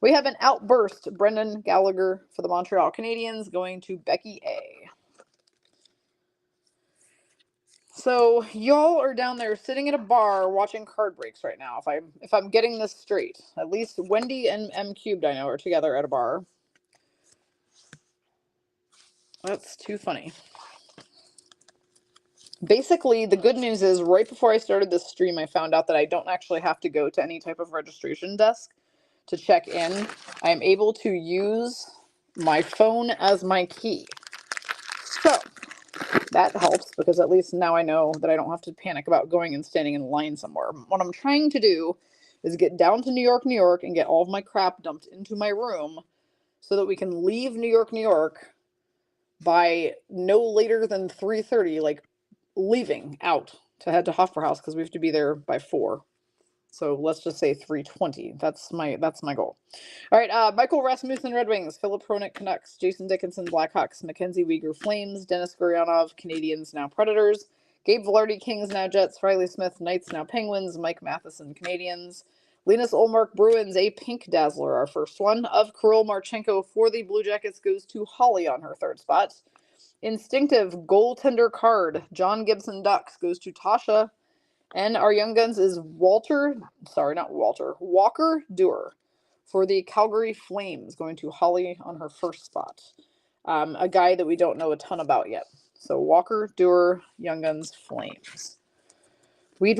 Speaker 1: We have an Outburst, Brendan Gallagher for the Montreal Canadiens, going to Becky A. So y'all are down there sitting at a bar watching card breaks right now. If I'm getting this straight, at least Wendy and M Cubed I know are together at a bar. That's too funny. Basically, the good news is right before I started this stream, I found out that I don't actually have to go to any type of registration desk to check in. I am able to use my phone as my key. So that helps because at least now I know that I don't have to panic about going and standing in line somewhere. What I'm trying to do is get down to New York, and get all of my crap dumped into my room so that we can leave New York by no later than 3:30, like leaving out to head to Hofbrauhaus because we have to be there by 4. So let's just say 3:20. That's my goal. All right, Michael Rasmussen, Red Wings. Philip Hronik, Canucks. Jason Dickinson, Blackhawks. Mackenzie Weegar, Flames. Dennis Guryanov, Canadiens, now Predators. Gabe Velarde, Kings, now Jets. Riley Smith, Knights, now Penguins. Mike Matheson, Canadiens. Linus Ullmark, Bruins, a pink dazzler, our first one. Of Kirill Marchenko for the Blue Jackets goes to Holly on her third spot. Instinctive goaltender card, John Gibson Ducks goes to Tasha. And our Young Guns is Walker Duer for the Calgary Flames, going to Holly on her first spot. A guy that we don't know a ton about yet. So Walker Duer, Young Guns, Flames. We've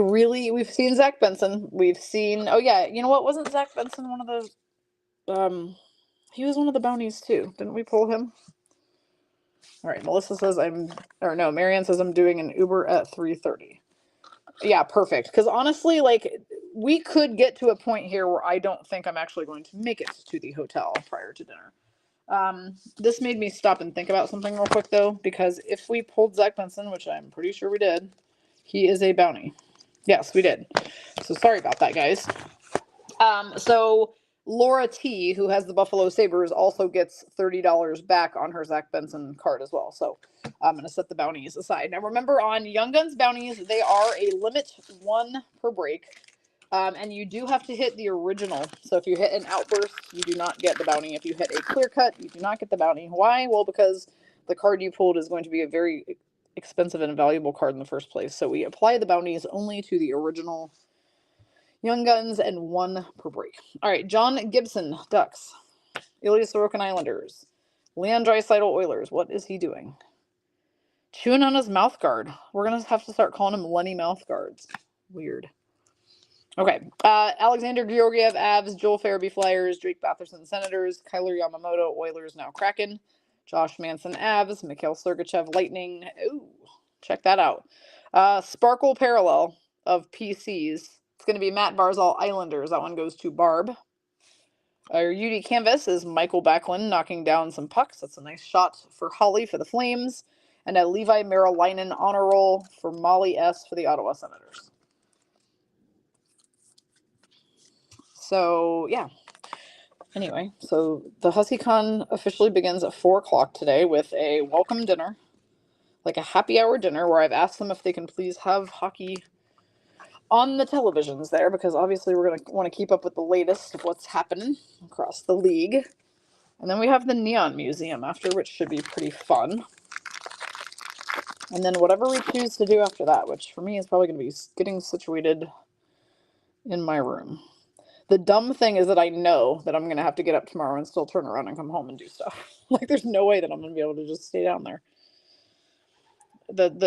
Speaker 1: seen Zach Benson. We've seen, oh yeah, you know what? Wasn't Zach Benson one of the, he was one of the bounties too. Didn't we pull him? All right, Melissa says Marianne says I'm doing an Uber at 3:30. Yeah, perfect. Because honestly, like, we could get to a point here where I don't think I'm actually going to make it to the hotel prior to dinner. This made me stop and think about something real quick, though, because if we pulled Zach Benson, which I'm pretty sure we did, he is a bounty. Yes, we did. So sorry about that, guys. So Laura T, who has the Buffalo Sabres, also gets $30 back on her Zach Benson card as well. So I'm going to set the bounties aside. Now remember, on Young Guns bounties, they are a limit 1 per break. And you do have to hit the original. So if you hit an outburst, you do not get the bounty. If you hit a clear cut, you do not get the bounty. Why? Well, because the card you pulled is going to be a very expensive and valuable card in the first place. So we apply the bounties only to the original Young Guns and 1 per break. All right, John Gibson, Ducks. Ilya Sorokin, Islanders. Leon Draisaitl, Oilers. What is he doing? Chewing on his mouth guard. We're going to have to start calling him Lenny mouth guards. Weird. Okay. Alexander Georgiev, Avs. Joel Farabee, Flyers. Drake Batherson, Senators. Kyler Yamamoto, Oilers, now Kraken. Josh Manson, Avs. Mikhail Sergachev, Lightning. Ooh, check that out. Sparkle Parallel of PCs. It's going to be Matt Barzal, Islanders. That one goes to Barb. Our UD Canvas is Michael Backlund knocking down some pucks. That's a nice shot for Holly for the Flames. And a Levi Merrill-Leinen honor roll for Molly S. for the Ottawa Senators. So, yeah. Anyway, so the HussyCon officially begins at 4 o'clock today with a welcome dinner, like a happy hour dinner, where I've asked them if they can please have hockey on the televisions there, because obviously we're going to want to keep up with the latest of what's happening across the league. And then we have the Neon Museum after, which should be pretty fun. And then whatever we choose to do after that, which for me is probably going to be getting situated in my room. The dumb thing is that I know that I'm going to have to get up tomorrow and still turn around and come home and do stuff. Like, there's no way that I'm going to be able to just stay down there.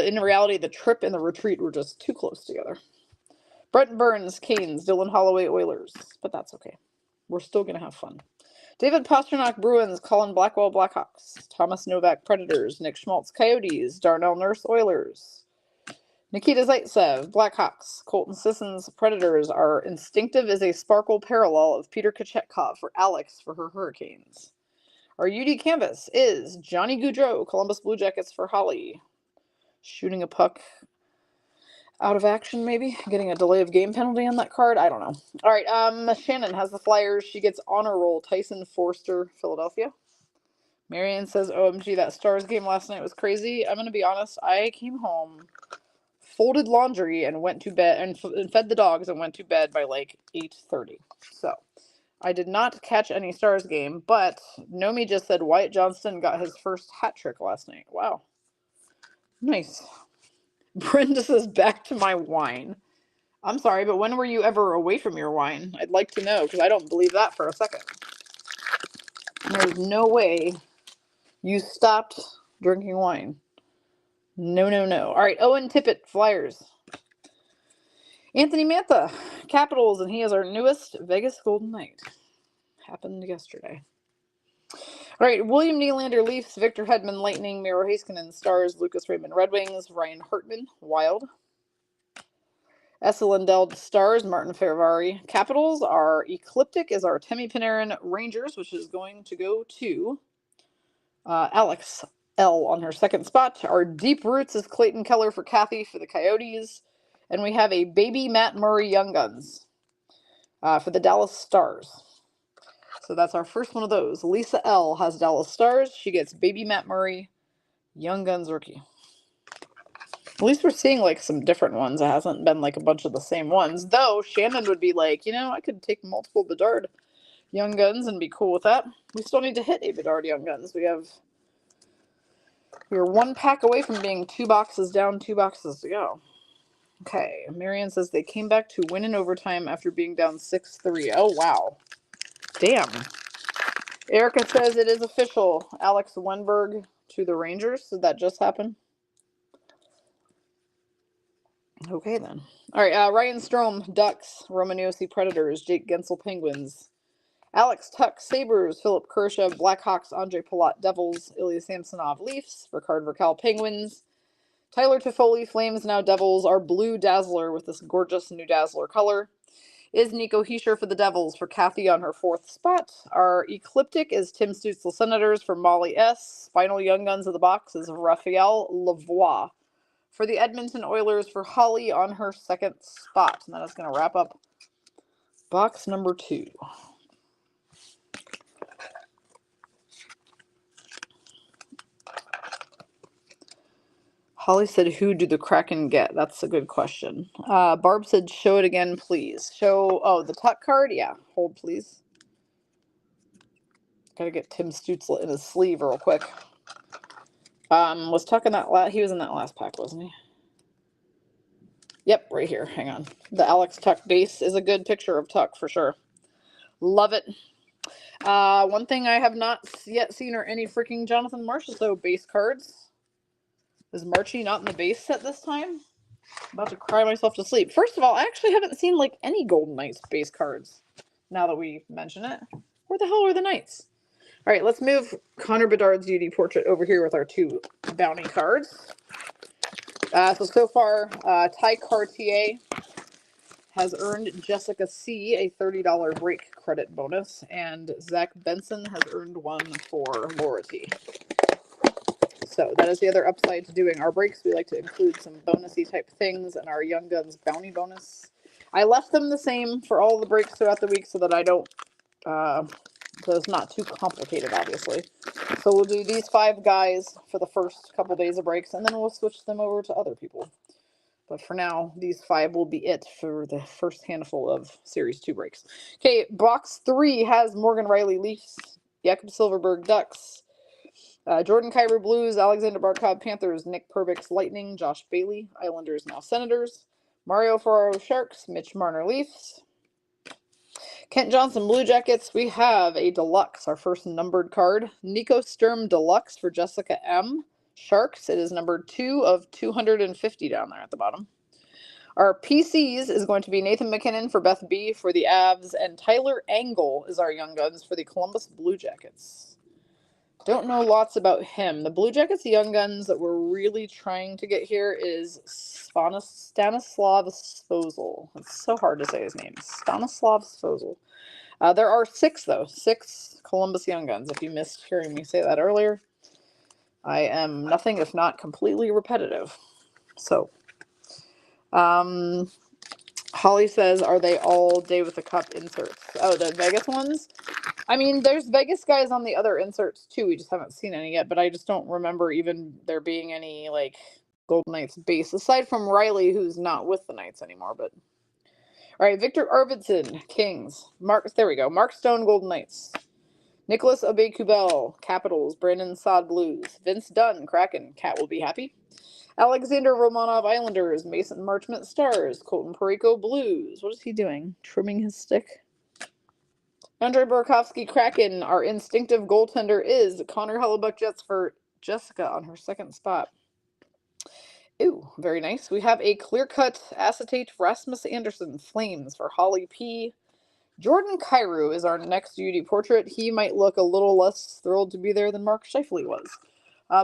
Speaker 1: In reality, the trip and the retreat were just too close together. Brent Burns, Canes. Dylan Holloway, Oilers. But that's okay. We're still going to have fun. David Pasternak, Bruins. Colin Blackwell, Blackhawks. Thomas Novak, Predators. Nick Schmaltz, Coyotes. Darnell Nurse, Oilers. Nikita Zaitsev, Blackhawks. Colton Sissons, Predators. Our instinctive is a sparkle parallel of Peter Kochetkov for Alex for her Hurricanes. Our UD Canvas is Johnny Gaudreau, Columbus Blue Jackets for Holly. Shooting a puck out of action, maybe? Getting a delay of game penalty on that card? I don't know. All right, Shannon has the Flyers. She gets honor roll. Tyson Forster, Philadelphia. Marianne says, OMG, that Stars game last night was crazy. I'm going to be honest. I came home, folded laundry, and went to bed, and fed the dogs and went to bed by like 8:30. So I did not catch any Stars game, but Nomi just said Wyatt Johnston got his first hat trick last night. Wow. Nice. Brenda says, back to my wine. I'm sorry, but when were you ever away from your wine? I'd like to know, because I don't believe that for a second. There's no way you stopped drinking wine. No, no, no. All right, Owen Tippett, Flyers. Anthony Mantha, Capitals, and he is our newest Vegas Golden Knight. Happened yesterday. All right, William Nylander, Leafs. Victor Hedman, Lightning. Miro Heiskanen, Stars. Lucas Raymond, Red Wings. Ryan Hartman, Wild. Essa Lindell, Stars. Martin Ferravari, Capitals. Our Ecliptic is our Temi Panarin, Rangers, which is going to go to Alex L on her second spot. Our Deep Roots is Clayton Keller for Kathy for the Coyotes. And we have a baby Matt Murray Young Guns for the Dallas Stars. So that's our first one of those. Lisa L has Dallas Stars. She gets baby Matt Murray Young Guns rookie. At least we're seeing like some different ones. It hasn't been like a bunch of the same ones. Though Shannon would be like, I could take multiple Bedard Young Guns and be cool with that. We still need to hit a Bedard Young Guns. We're one pack away from being 2 boxes down, 2 boxes to go. Okay, Marianne says they came back to win in overtime after being down 6-3. Oh, wow. Damn. Erica says it is official. Alex Wenberg to the Rangers. Did that just happen? Okay, then. All right, Ryan Strome, Ducks. Roman Yossi, Predators. Jake Gensel, Penguins. Alex Tuck, Sabres. Philip Kershaw, Blackhawks. Andre Palat, Devils. Ilya Samsonov, Leafs. Ricard Raquel, Penguins. Tyler Toffoli, Flames, now Devils. Our blue Dazzler with this gorgeous new Dazzler color is Nico Hischier for the Devils for Kathy on her 4th spot. Our Ecliptic is Tim Stutzel, Senators for Molly S. Final Young Guns of the box is Raphael Lavoie for the Edmonton Oilers for Holly on her 2nd spot. And that is going to wrap up box number 2. Holly said, who do the Kraken get? That's a good question. Barb said, show it again, please. Oh, the Tuck card? Yeah, hold, please. Gotta get Tim Stützle in his sleeve real quick. Was Tuck in that he was in that last pack, wasn't he? Yep, right here. Hang on. The Alex Tuck base is a good picture of Tuck for sure. Love it. One thing I have not yet seen are any freaking Jonathan Marchessault base cards. Is Marchie not in the base set this time? I'm about to cry myself to sleep. First of all, I actually haven't seen like any Golden Knights base cards. Now that we mention it, where the hell are the Knights? All right, let's move Connor Bedard's UD portrait over here with our 2 bounty cards. So far, Ty Cartier has earned Jessica C. a $30 break credit bonus, and Zach Benson has earned one for Laura T. So that is the other upside to doing our breaks. We like to include some bonusy type things in our Young Guns bounty bonus. I left them the same for all the breaks throughout the week so that I don't, so it's not too complicated, obviously. So we'll do these 5 guys for the first couple days of breaks, and then we'll switch them over to other people. But for now, these 5 will be it for the first handful of Series 2 breaks. Okay, box 3 has Morgan Riley Leafs, Jakob Silfverberg Ducks, Jordan Kyrou Blues, Alexander Barkov Panthers, Nick Perbix Lightning, Josh Bailey Islanders, now Senators, Mario Ferraro Sharks, Mitch Marner Leafs, Kent Johnson Blue Jackets. We have a deluxe, our first numbered card, Nico Sturm Deluxe for Jessica M. Sharks. It is numbered 2 of 250 down there at the bottom. Our PCs is going to be Nathan McKinnon for Beth B for the Avs, and Tyler Angle is our Young Guns for the Columbus Blue Jackets. Don't know lots about him. The Blue Jackets Young Guns that we're really trying to get here is Stanislav Svozil. It's so hard to say his name. Stanislav Svozil. There are 6, though. 6 Columbus Young Guns. If you missed hearing me say that earlier, I am nothing if not completely repetitive. So, Holly says, are they all Day with the Cup inserts? Oh, the Vegas ones? I mean, there's Vegas guys on the other inserts too. We just haven't seen any yet, but I just don't remember even there being any like Golden Knights base aside from Riley, who's not with the Knights anymore. But all right, Victor Arvidsson, Kings. There we go. Mark Stone, Golden Knights. Nicholas Aubé-Kubel, Capitals. Brandon Saad, Blues. Vince Dunn, Kraken. Cat will be happy. Alexander Romanov, Islanders. Mason Marchment, Stars. Colton Parayko, Blues. What is he doing? Trimming his stick? Andrei Burakovsky, Kraken. Our instinctive goaltender is Connor Hellebuck, Jets for Jessica on her 2nd spot. Ooh, very nice. We have a clear-cut acetate Rasmus Anderson, Flames for Holly P. Jordan Kyrou is our next UD portrait. He might look a little less thrilled to be there than Mark Scheifele was.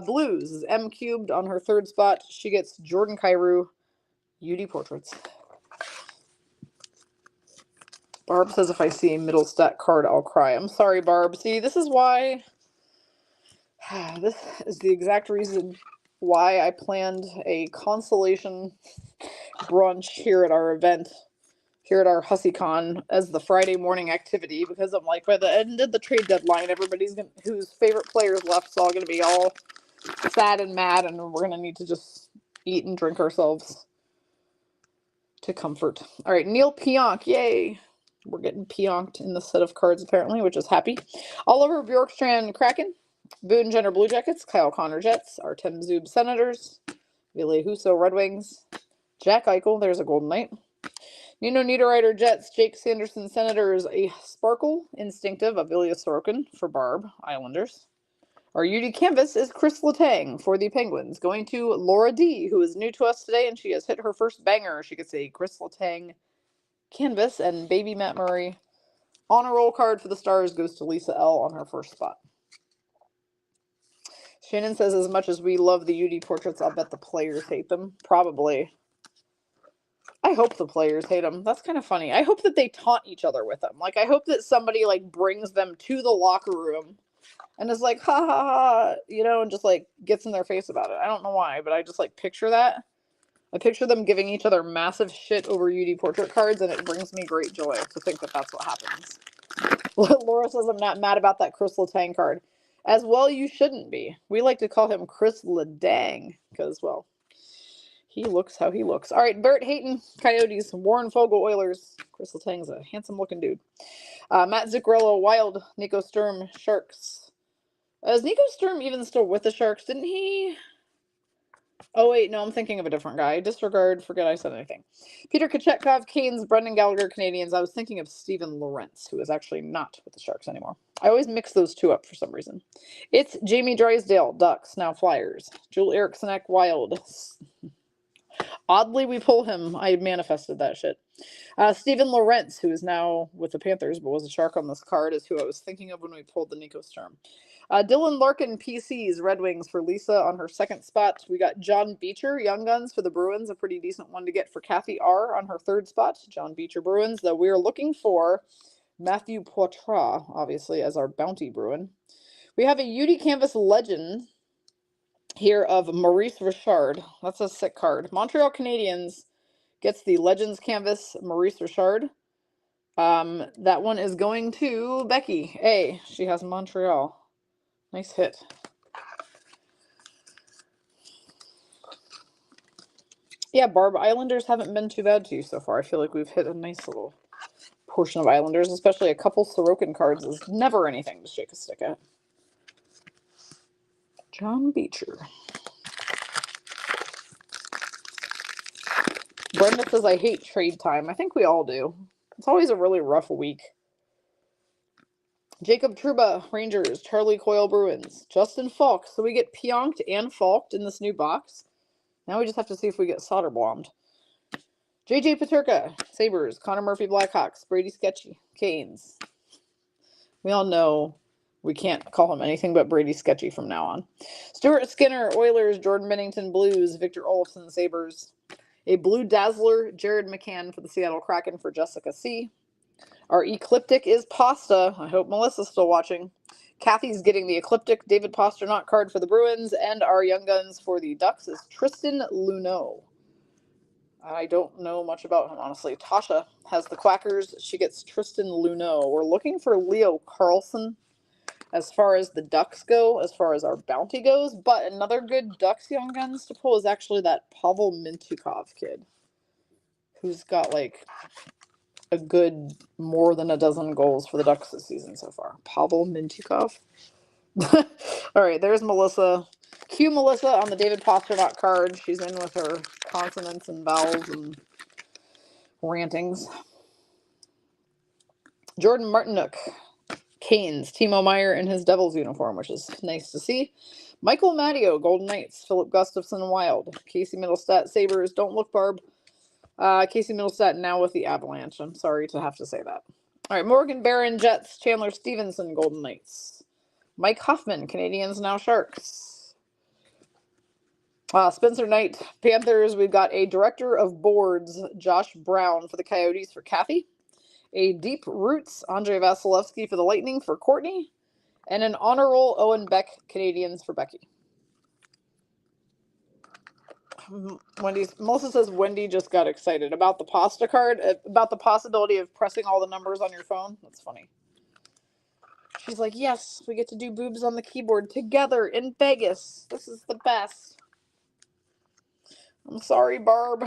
Speaker 1: Blues is M Cubed on her 3rd spot. She gets Jordan Kyrou UD portraits. Barb says if I see a middle stat card, I'll cry. I'm sorry, Barb. See, this is why... This is the exact reason why I planned a consolation brunch here at our event, here at our HussieCon, as the Friday morning activity, because I'm like, by the end of the trade deadline, everybody's gonna, whose favorite players left is all going to be all sad and mad, and we're going to need to just eat and drink ourselves to comfort. All right, Neil Pionk, yay! We're getting Pionked in the set of cards, apparently, which is happy. Oliver Bjorkstrand, Kraken. Boone Jenner, Blue Jackets. Kyle Connor, Jets. Artem Zub, Senators. Ville Husso, Red Wings. Jack Eichel, there's a Golden Knight. Nino Niederreiter, Jets. Jake Sanderson, Senators. A Sparkle, Instinctive, Avilia Sorokin for Barb, Islanders. Our UD canvas is Chris Letang for the Penguins, going to Laura D, who is new to us today, and she has hit her first banger. She gets a Chris Letang canvas, and baby Matt Murray honor roll card for the Stars goes to Lisa L on her 1st spot. Shannon says, as much as we love the UD portraits, I'll bet the players hate them. Probably. I hope the players hate them. That's kind of funny. I hope that they taunt each other with them. Like, I hope that somebody, like, brings them to the locker room and is like, ha, ha, ha, you know, and just, like, gets in their face about it. I don't know why, but I just, like, picture that. I picture them giving each other massive shit over UD portrait cards, and it brings me great joy to think that that's what happens. Laura says, I'm not mad about that Chris Letang card. As well, you shouldn't be. We like to call him Chris Ledang because, well, He looks how he looks. All right, Bert Hayton, Coyotes. Warren Fogle, Oilers. Chris Letang's a handsome-looking dude. Matt Zuccarello, Wild. Nico Sturm, Sharks. Is Nico Sturm even still with the Sharks? Didn't he... Oh, wait, no, I'm thinking of a different guy. Disregard, forget I said anything. Peter Kochetkov, Canes, Brendan Gallagher, Canadians. I was thinking of Steven Lorentz, who is actually not with the Sharks anymore. I always mix those two up for some reason. It's Jamie Drysdale, Ducks, now Flyers. Joel Eriksson, Wild. Oddly, we pull him. I manifested that shit. Steven Lorentz, who is now with the Panthers, but was a Shark on this card, is who I was thinking of when we pulled the Nico Sturm. Dylan Larkin, PCs, Red Wings for Lisa on her second spot. We got John Beecher, Young Guns for the Bruins, a pretty decent one to get for Kathy R on her third spot. John Beecher Bruins, though we are looking for Matthew Poitras, obviously, as our bounty Bruin. We have a UD Canvas Legend here of Maurice Richard. That's a sick card. Montreal Canadiens gets the Legends Canvas Maurice Richard. That one is going to Becky A. She has Montreal. Nice hit. Yeah, Barb, Islanders haven't been too bad to you so far. I feel like we've hit a nice little portion of Islanders, especially a couple Sorokin cards is never anything to shake a stick at. John Beecher. Brenda says, I hate trade time. I think we all do. It's always a really rough week. Jacob Truba, Rangers. Charlie Coyle, Bruins. Justin Falk. So we get Pionked and Falked in this new box. Now we just have to see if we get Soderblommed. JJ Paterka, Sabres. Connor Murphy, Blackhawks. Brady Sketchy, Canes. We all know we can't call him anything but Brady Sketchy from now on. Stuart Skinner, Oilers. Jordan Bennington, Blues. Victor Olofsson, Sabres. A Blue Dazzler, Jared McCann for the Seattle Kraken for Jessica C. Our Ecliptic is Pasta. I hope Melissa's still watching. Kathy's getting the Ecliptic David Pasternak card for the Bruins. And our Young Guns for the Ducks is Tristan Luneau. I don't know much about him, honestly. Tasha has the Quackers. She gets Tristan Luneau. We're looking for Leo Carlson as far as the Ducks go, as far as our bounty goes. But another good Ducks Young Guns to pull is actually that Pavel Mintyukov kid, who's got like a good more than a dozen goals for the Ducks this season so far. Pavel Mintyukov. All right, there's Melissa. Cue Melissa on the David Pasternak card. She's in with her consonants and vowels and rantings. Jordan Martinook, Canes. Timo Meyer in his Devils uniform, which is nice to see. Michael Matteo, Golden Knights. Philip Gustafson, Wild. Casey Middlestat, Sabres. Don't look, Barb. Casey Middlestat now with the Avalanche. I'm sorry to have to say that. All right, Morgan Barron, Jets. Chandler Stevenson, Golden Knights. Mike Hoffman, Canadians, now Sharks. Spencer Knight, Panthers. We've got a Director of Boards, Josh Brown for the Coyotes for Kathy. A Deep Roots, Andrei Vasilevsky for the Lightning for Courtney. And an Honor Roll, Owen Beck, Canadians for Becky. Melissa says Wendy just got excited about the pasta card, about the possibility of pressing all the numbers on your phone. That's funny. She's like, yes, we get to do boobs on the keyboard together in Vegas. This is the best. I'm sorry, Barb.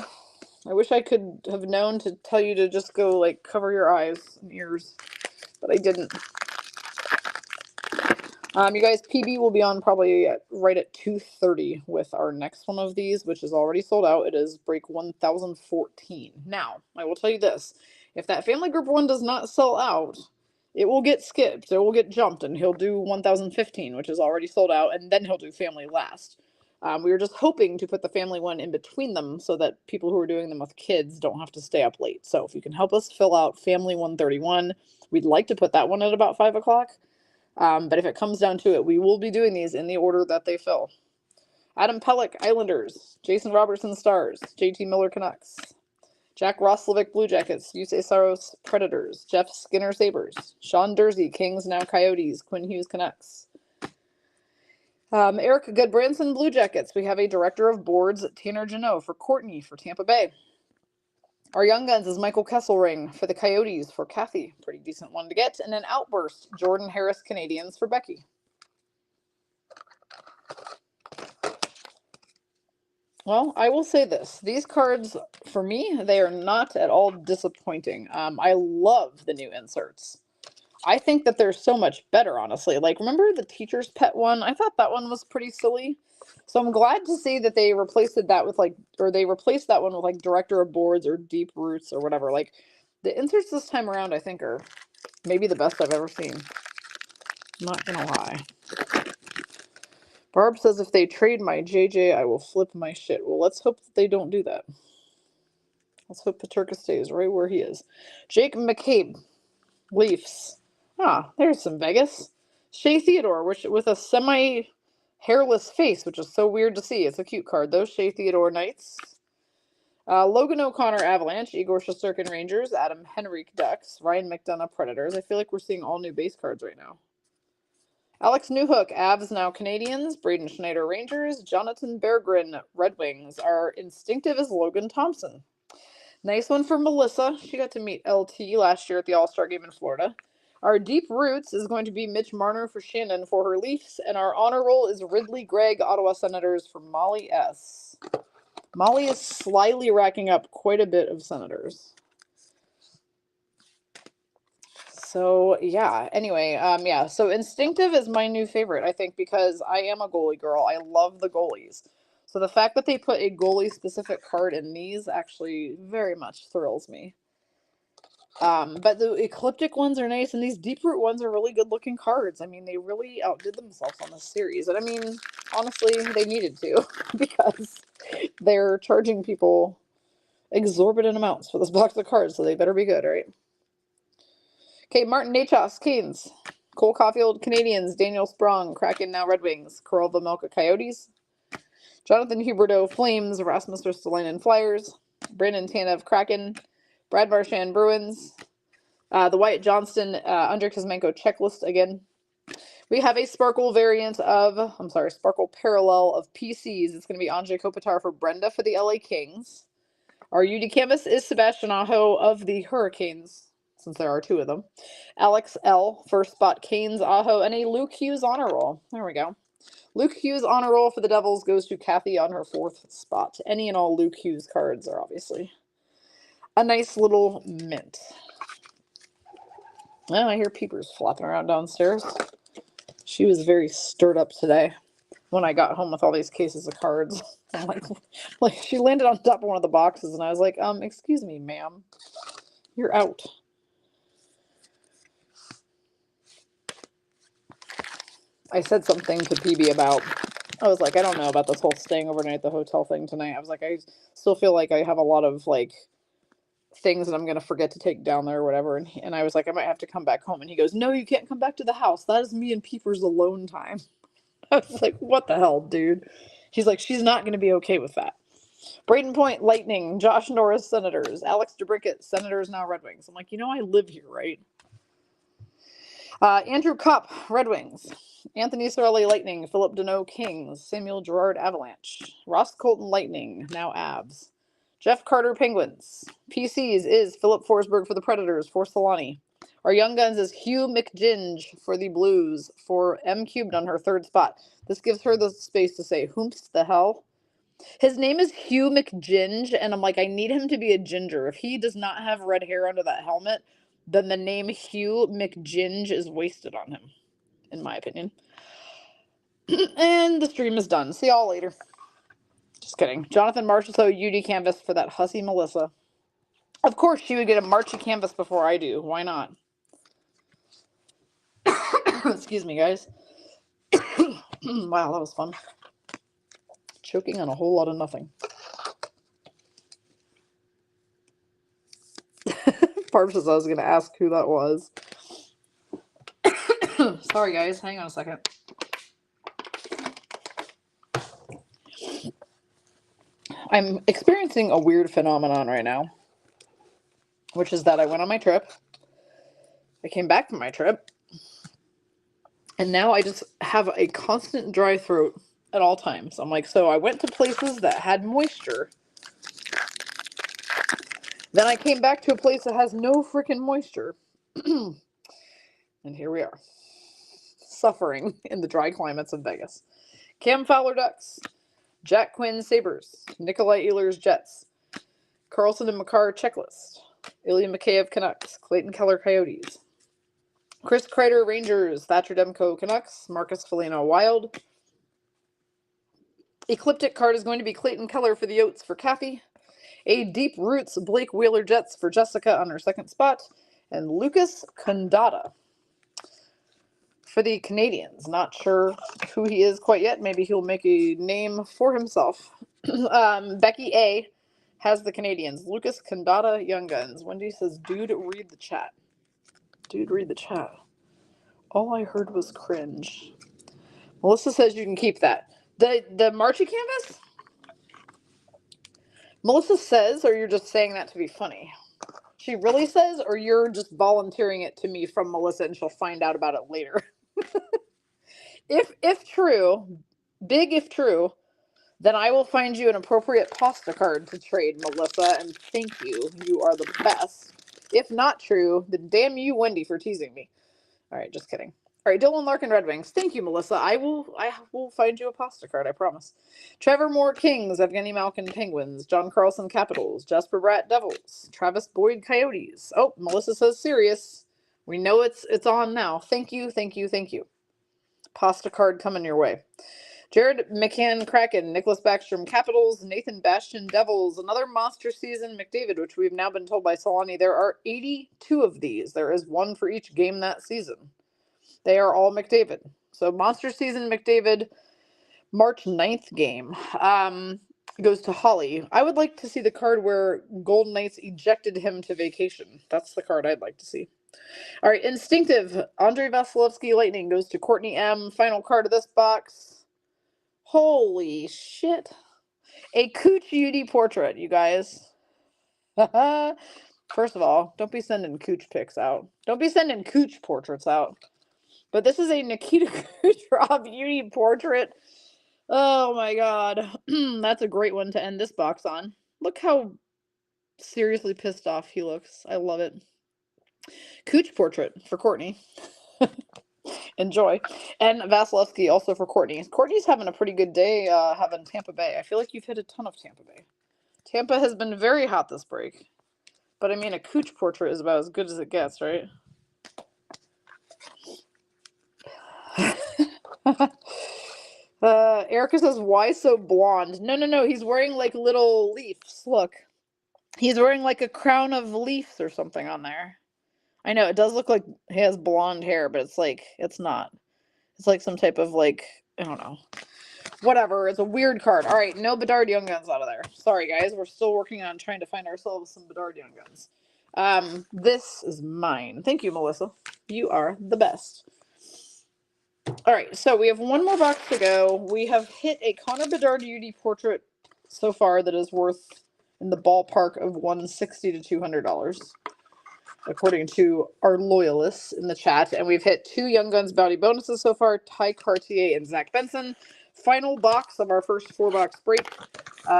Speaker 1: I wish I could have known to tell you to just go, like, cover your eyes and ears, but I didn't. You guys, PB will be on probably right at 2:30 with our next one of these, which is already sold out. It is break 1014. Now, I will tell you this. If that family group one does not sell out, it will get skipped. It will get jumped, and he'll do 1015, which is already sold out, and then he'll do family last. We were just hoping to put the family one in between them so that people who are doing them with kids don't have to stay up late. So if you can help us fill out family 131, we'd like to put that one at about 5 o'clock. But if it comes down to it, we will be doing these in the order that they fill. Adam Pellick, Islanders. Jason Robertson, Stars. JT Miller, Canucks. Jack Roslovic, Blue Jackets. Yusei Saros, Predators. Jeff Skinner, Sabres. Sean Dursey, Kings, now Coyotes. Quinn Hughes, Canucks. Eric Goodbranson, Blue Jackets. We have a Director of Boards, Tanner Janot for Courtney for Tampa Bay. Our Young Guns is Michael Kesselring for the Coyotes for Kathy. Pretty decent one to get. And an Outburst, Jordan Harris, Canadians for Becky. Well, I will say this. These cards, for me, they are not at all disappointing. I love the new inserts. I think that they're so much better, honestly. Like, remember the teacher's pet one? I thought that one was pretty silly. So I'm glad to see that they replaced that with like, or they replaced that one with like director of boards or deep roots or whatever. Like, the inserts this time around, I think, are maybe the best I've ever seen. Not gonna lie. Barb says if they trade my JJ, I will flip my shit. Well, let's hope that they don't do that. Let's hope Paterka stays right where he is. Jake McCabe, Leafs. Ah, there's some Vegas. Shea Theodore, which with a semi-hairless face, which is so weird to see. It's a cute card, though. Shea Theodore Knights. Logan O'Connor Avalanche, Igor Shesterkin Rangers, Adam Henrique Ducks, Ryan McDonough Predators. I feel like we're seeing all new base cards right now. Alex Newhook, Avs now Canadians, Braden Schneider Rangers, Jonathan Berggren Red Wings. Our instinctive is Logan Thompson. Nice one for Melissa. She got to meet LT last year at the All-Star game in Florida. Our deep roots is going to be Mitch Marner for Shannon for her Leafs, and our honor roll is Ridley Gregg, Ottawa Senators for Molly S. Molly is slyly racking up quite a bit of Senators. So, yeah. Anyway, yeah. So, Instinctive is my new favorite, I think, because I am a goalie girl. I love the goalies. So, the fact that they put a goalie-specific card in these actually very much thrills me. But the Ecliptic ones are nice, and these Deep Root ones are really good-looking cards. I mean, they really outdid themselves on this series. And, I mean, honestly, they needed to, because they're charging people exorbitant amounts for this box of cards, so they better be good, right? Okay, Martin Nachos, Canes. Cole Caulfield, Canadians. Daniel Sprong, Kraken, now Red Wings. Karel Vejmelka, Coyotes. Jonathan Huberdeau, Flames. Rasmus Ristolainen, Flyers. Brandon Tanev, Kraken. Brad Marchand, Bruins. The Wyatt Johnston, Andrei Kuzmenko, checklist again. We have a Sparkle variant of, Sparkle parallel of PCs. It's going to be Anze Kopitar for Brenda for the LA Kings. Our UD canvas is Sebastian Aho of the Hurricanes, since there are two of them. Alex L, first spot Canes, Aho, and a Luke Hughes honor roll. There we go. Luke Hughes honor roll for the Devils goes to Kathy on her fourth spot. Any and all Luke Hughes cards are obviously a nice little mint. Oh, I hear Peepers flopping around downstairs. She was very stirred up today when I got home with all these cases of cards. I'm like she landed on top of one of the boxes, and I was like, excuse me, ma'am. You're out. I said something to PB about, I was like, I don't know about this whole staying overnight at the hotel thing tonight. I was like, I still feel like I have a lot of, like, things that I'm going to forget to take down there or whatever. And I was like, I might have to come back home. And he goes, no, you can't come back to the house. That is me and Peepers alone time. I was like, what the hell, dude? He's like, she's not going to be okay with that. Braden Point, Lightning. Josh Norris, Senators. Alex DeBrincat, Senators, now Red Wings. I'm like, I live here, right? Andrew Cupp, Red Wings. Anthony Cirelli, Lightning. Philip Deneau, Kings. Samuel Girard, Avalanche. Ross Colton, Lightning, now Avs. Jeff Carter, Penguins. PCs is Philip Forsberg for the Predators, for Solani. Our Young Guns is Hugh McGinge for the Blues, for M Cubed on her third spot. This gives her the space to say, whomst the hell? His name is Hugh McGinge, and I'm like, I need him to be a ginger. If he does not have red hair under that helmet, then the name Hugh McGinge is wasted on him, in my opinion. And the stream is done. See y'all later. Just kidding. Jonathan Marchessault, UD Canvas for that hussy Melissa. Of course, she would get a Marchie Canvas before I do. Why not? Excuse me, guys. Wow, that was fun. Choking on a whole lot of nothing. Barb says I was going to ask who that was. Sorry, guys. Hang on a second. I'm experiencing a weird phenomenon right now, which is that I went on my trip. I came back from my trip. And now I just have a constant dry throat at all times. I'm like, so I went to places that had moisture. Then I came back to a place that has no freaking moisture. And here we are. Suffering in the dry climates of Vegas. Cam Fowler Ducks. Jack Quinn Sabres, Nikolai Ehlers Jets, Carlson and McCarr Checklist, Ilya Mikheyev Canucks, Clayton Keller Coyotes, Chris Kreider Rangers, Thatcher Demko Canucks, Marcus Foligno Wild. Ecliptic card is going to be Clayton Keller for the Yotes for Kathy. A Deep Roots Blake Wheeler Jets for Jessica on her second spot. And Lucas Condata for the Canadians. Not sure who he is quite yet. Maybe he'll make a name for himself. Becky A has the Canadians. Lucas Condata, Young Guns. Wendy says, dude, read the chat. Dude, read the chat. All I heard was cringe. Melissa says you can keep that. The Marchie canvas? Melissa says, or you're just saying that to be funny? She really says, or you're just volunteering it to me from Melissa and she'll find out about it later? If true, big if true, then I will find you an appropriate pasta card to trade, Melissa, and thank you. You are the best. If not true, then damn you, Wendy, for teasing me. All right, just kidding. All right, Dylan Larkin Red Wings. Thank you, Melissa. I will find you a pasta card, I promise. Trevor Moore Kings, Evgeny Malkin Penguins, John Carlson Capitals, Jasper Bratt Devils, Travis Boyd Coyotes. Oh, Melissa says serious. We know it's on now. Thank you, thank you, thank you. Pasta card coming your way. Jared McCann Kraken, Nicholas Backstrom Capitals, Nathan Bastian Devils, another monster season McDavid, which we've now been told by Solani there are 82 of these. There is one for each game that season. They are all McDavid. So monster season McDavid, March 9th game goes to Holly. I would like to see the card where Golden Knights ejected him to vacation. That's the card I'd like to see. All right, Instinctive, Andrei Vasilevsky Lightning goes to Courtney M. Final card of this box. Holy shit. A Cooch Beauty portrait, you guys. First of all, don't be sending Cooch pics out. Don't be sending Cooch portraits out. But this is a Nikita Kucherov beauty portrait. Oh my god. That's a great one to end this box on. Look how seriously pissed off he looks. I love it. Cooch portrait for Courtney. Enjoy. And Vasilevsky also for Courtney. Courtney's having a pretty good day having Tampa Bay. I feel like you've hit a ton of Tampa Bay. Tampa has been very hot this break. But I mean, a Cooch portrait is about as good as it gets, right? Erica says, why so blonde? No. He's wearing like little leaves. Look. He's wearing like a crown of leaves or something on there. I know, it does look like he has blonde hair, but it's like, it's not. It's like some type of like, I don't know. Whatever, it's a weird card. All right, no Bedard Young Guns out of there. Sorry, guys. We're still working on trying to find ourselves some Bedard Young Guns. This is mine. Thank you, Melissa. You are the best. All right, so we have one more box to go. We have hit a Connor Bedard UD portrait so far that is worth in the ballpark of $160 to $200, according to our loyalists in the chat. And we've hit two Young Guns bounty bonuses so far, Ty Cartier and Zach Benson. Final box of our first 4-box break.